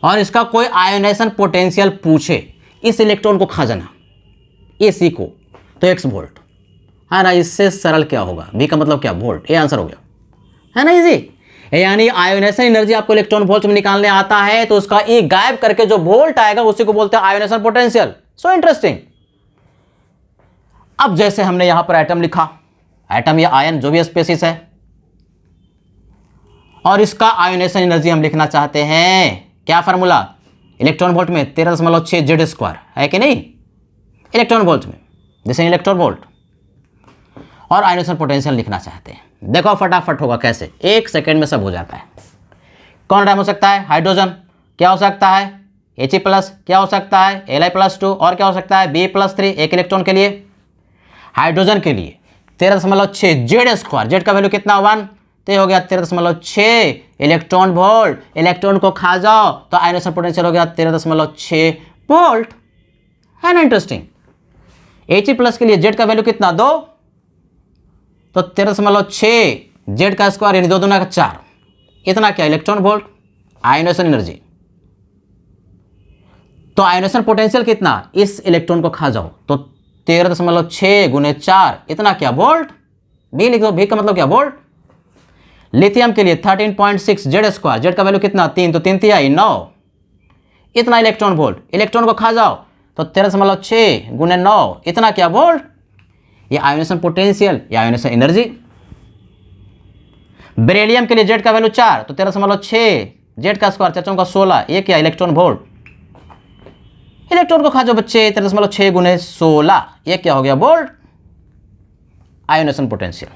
Speaker 1: और इसका कोई आयोनाइजेशन पोटेंशियल पूछे, इस इलेक्ट्रॉन को खा जाना, इस ई को, तो x वोल्ट है ना। इससे सरल क्या होगा? v का मतलब क्या? वोल्ट। ये आंसर हो गया, है ना, इजी। यानी आयोनाइजेशन एनर्जी आपको इलेक्ट्रॉन वोल्ट में निकालने आता है, तो उसका ई गायब करके जो वोल्ट आएगा उसी को बोलते हैं आयोनाइजेशन पोटेंशियल। So interesting. अब जैसे हमने यहां पर एटम लिखा, एटम या आयन जो भी स्पेसिस है, और इसका आयोनाइजेशन एनर्जी हम लिखना चाहते हैं, क्या फार्मूला? इलेक्ट्रॉन वोल्ट में 13.6 जेड स्क्वायर है कि नहीं, इलेक्ट्रॉन वोल्ट में, जैसे इलेक्ट्रॉन वोल्ट, और आयोनाइजेशन पोटेंशियल लिखना चाहते हैं। देखो फटाफट होगा कैसे, 1 सेकेंड में सब हो जाता है। कौन एटम हो सकता है? हाइड्रोजन। क्या हो सकता है? He+। क्या हो सकता है? Li+2। और क्या हो सकता है? Be+3। एक इलेक्ट्रॉन के लिए, हाइड्रोजन के लिए 13.6 जेड स्क्वायर, जेड का वैल्यू कितना? 1, तो हो गया 13.6 इलेक्ट्रॉन वोल्ट। इलेक्ट्रॉन को खा जाओ तो आयोनाइजेशन पोटेंशियल हो गया 13.6 वोल्ट, है ना। इंटरेस्टिंग। He+ के लिए जेड का वैल्यू कितना? 2, तो 13.6 जेड का स्क्वायर यानी 2 दूना 4, इतना क्या? Electron volt. आयोनाइजेशन एनर्जी, तो आयोनाइजेशन पोटेंशियल कितना? इस इलेक्ट्रॉन को खा जाओ तो 13.6 गुने 4, इतना क्या? वोल्ट। बी लिख दो, बी का मतलब क्या, वोल्ट। लिथियम के लिए 13.6 जेड स्क्वायर, जेड का वैल्यू कितना, 3, तो 3 3 9, इतना इलेक्ट्रॉन वोल्ट। इलेक्ट्रॉन को खा जाओ तो 13.6 गुने 9, इतना क्या वोल्ट। ये आयोनेशन पोटेंशियल, ये आयोनेशन एनर्जी। बेरिलियम के लिए जेड का वैल्यू 4, तो 13.6 जेड का स्क्वायर 4 16, ये क्या इलेक्ट्रॉन वोल्ट। इलेक्ट्रॉन को खा जाओ बच्चे, 13.6 गुने 16, ये क्या हो गया वोल्ट, आयोनेशन पोटेंशियल।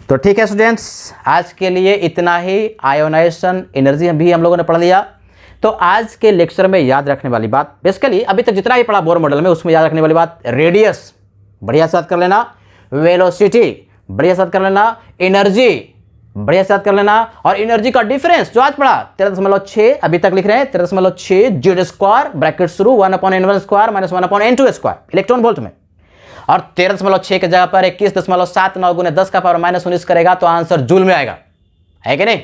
Speaker 1: तो ठीक है स्टूडेंट्स, आज के लिए इतना ही। आयोनाइजेशन एनर्जी भी हम लोगों ने पढ़ लिया। तो आज के लेक्चर में याद रखने वाली बात, बेसिकली अभी तक जितना भी पढ़ा बोर मॉडल में, उसमें याद रखने वाली बात, रेडियस बढ़िया से याद कर लेना, वेलोसिटी बढ़िया से याद कर लेना, एनर्जी बढ़िया से याद कर लेना, और एनर्जी का डिफरेंस जो आज पढ़ा 13.6, अभी तक लिख रहे हैं 13.6 जेड स्क्वायर ब्रैकेट शुरू 1/n1 square minus 1/n2 square electron volt में, और 13.6 के जगह पर 21.79 गुने 10 का पावर -19 करेगा तो आंसर जूल में आएगा, है कि नहीं।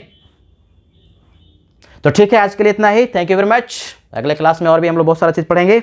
Speaker 1: तो ठीक है, आज के लिए इतना ही। Thank you very much. अगले क्लास में और भी हम लोग बहुत सारा चीज पढ़ेंगे।